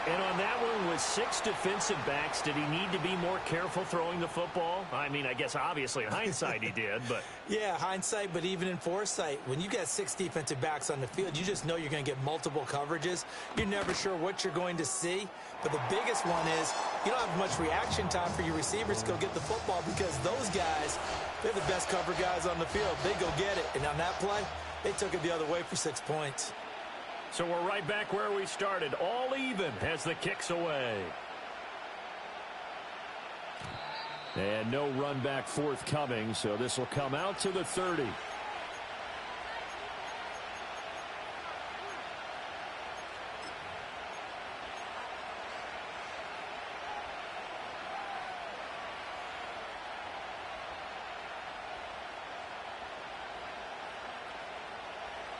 And on that one, with 6 defensive backs, did he need to be more careful throwing the football? I mean, I guess obviously in hindsight he did, but... Yeah, hindsight, but even in foresight, when you got 6 defensive backs on the field, you just know you're going to get multiple coverages. You're never sure what you're going to see. But the biggest one is you don't have much reaction time for your receivers to go get the football because those guys, they're the best cover guys on the field. They go get it. And on that play, they took it the other way for 6 points. So we're right back where we started, all even as the kick's away. And no run back forthcoming, so this will come out to the 30.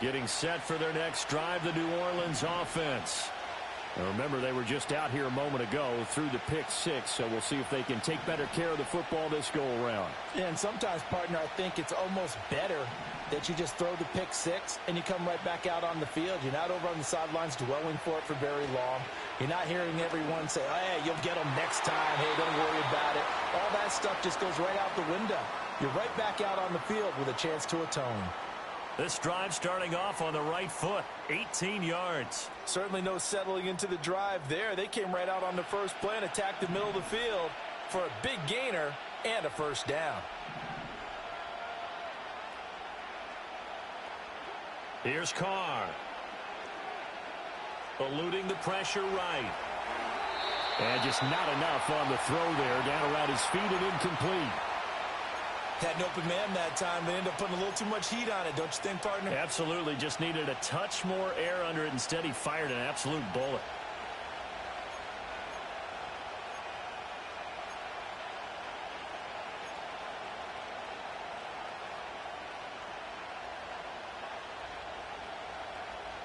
Getting set for their next drive, the New Orleans offense. Now remember, they were just out here a moment ago through the pick six, so we'll see if they can take better care of the football this go-around. Yeah, and sometimes, partner, I think it's almost better that you just throw the pick six and you come right back out on the field. You're not over on the sidelines dwelling for it for very long. You're not hearing everyone say, oh, hey, you'll get them next time. Hey, don't worry about it. All that stuff just goes right out the window. You're right back out on the field with a chance to atone. This drive starting off on the right foot, 18 yards. Certainly no settling into the drive there. They came right out on the first play and attacked the middle of the field for a big gainer and a first down. Here's Carr. Eluding the pressure right. And just not enough on the throw there. Down around his feet and incomplete. Had an open man that time. They ended up putting a little too much heat on it, don't you think, partner? Absolutely. Just needed a touch more air under it. Instead, he fired an absolute bullet.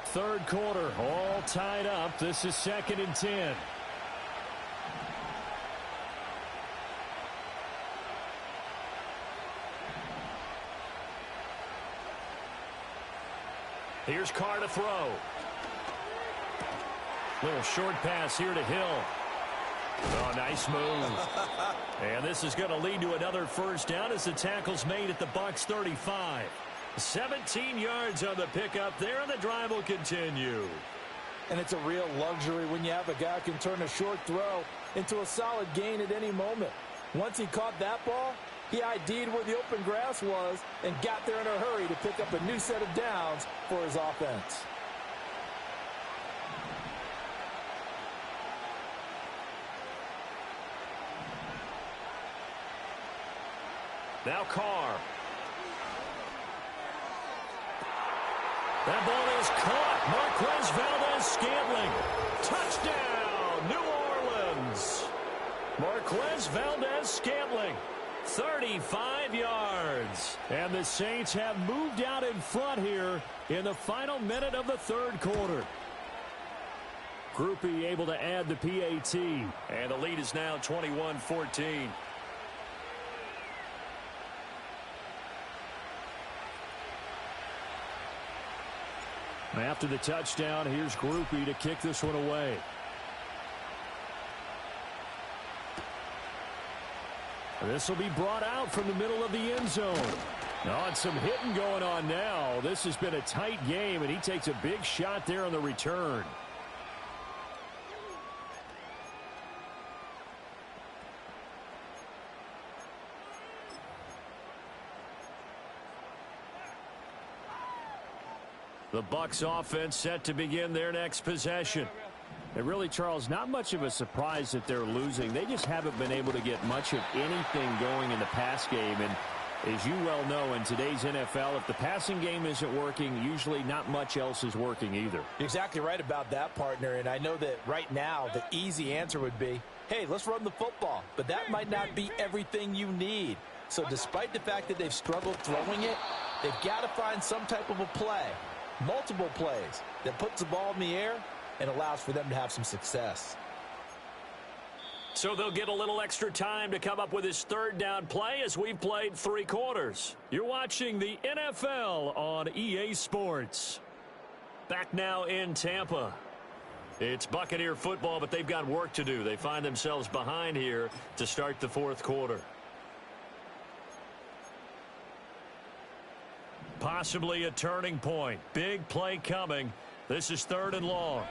Third quarter, all tied up. This is 2nd and 10. Here's Carr to throw. Little short pass here to Hill. Oh, nice move. And this is going to lead to another first down as the tackle's made at the Bucs 35. 17 yards on the pickup there, and the drive will continue. And it's a real luxury when you have a guy who can turn a short throw into a solid gain at any moment. Once he caught that ball, he ID'd where the open grass was and got there in a hurry to pick up a new set of downs for his offense. Now Carr. That ball is caught. Marquez Valdez-Scantling. Touchdown, New Orleans. Marquez Valdez-Scantling. 35 yards. And the Saints have moved out in front here in the final minute of the third quarter. Groupie able to add the PAT. And the lead is now 21-14. After the touchdown, here's Groupie to kick this one away. This will be brought out from the middle of the end zone. Oh, and some hitting going on now. This has been a tight game, and he takes a big shot there on the return. The Bucs offense set to begin their next possession. And really, Charles, not much of a surprise that they're losing. They just haven't been able to get much of anything going in the pass game. And as you well know, in today's NFL, if the passing game isn't working, usually not much else is working either. You're exactly right about that, partner. And I know that right now the easy answer would be, hey, let's run the football. But that might not be everything you need. So despite the fact that they've struggled throwing it, they've got to find some type of a play. Multiple plays that puts the ball in the air and allows for them to have some success. So they'll get a little extra time to come up with his third down play as we've played 3 quarters. You're watching the NFL on EA Sports. Back now in Tampa. It's Buccaneer football, but they've got work to do. They find themselves behind here to start the 4th quarter. Possibly a turning point. Big play coming. This is 3rd and long.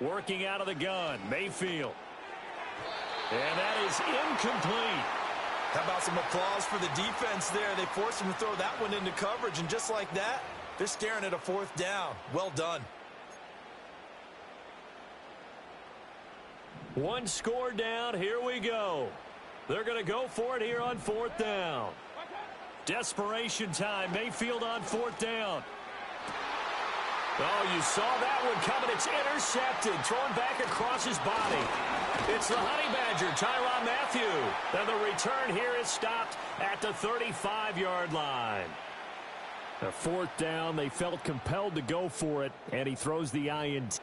Working out of the gun, Mayfield. And that is incomplete. How about some applause for the defense there? They forced him to throw that one into coverage, and just like that, they're staring at a 4th down. Well done. One score down. Here we go. They're going to go for it here on 4th down. Desperation time. Mayfield on 4th down. Oh, you saw that one coming. It's intercepted. Thrown back across his body. It's the Honey Badger, Tyrann Mathieu. And the return here is stopped at the 35-yard line. A fourth down, they felt compelled to go for it, and he throws the INT.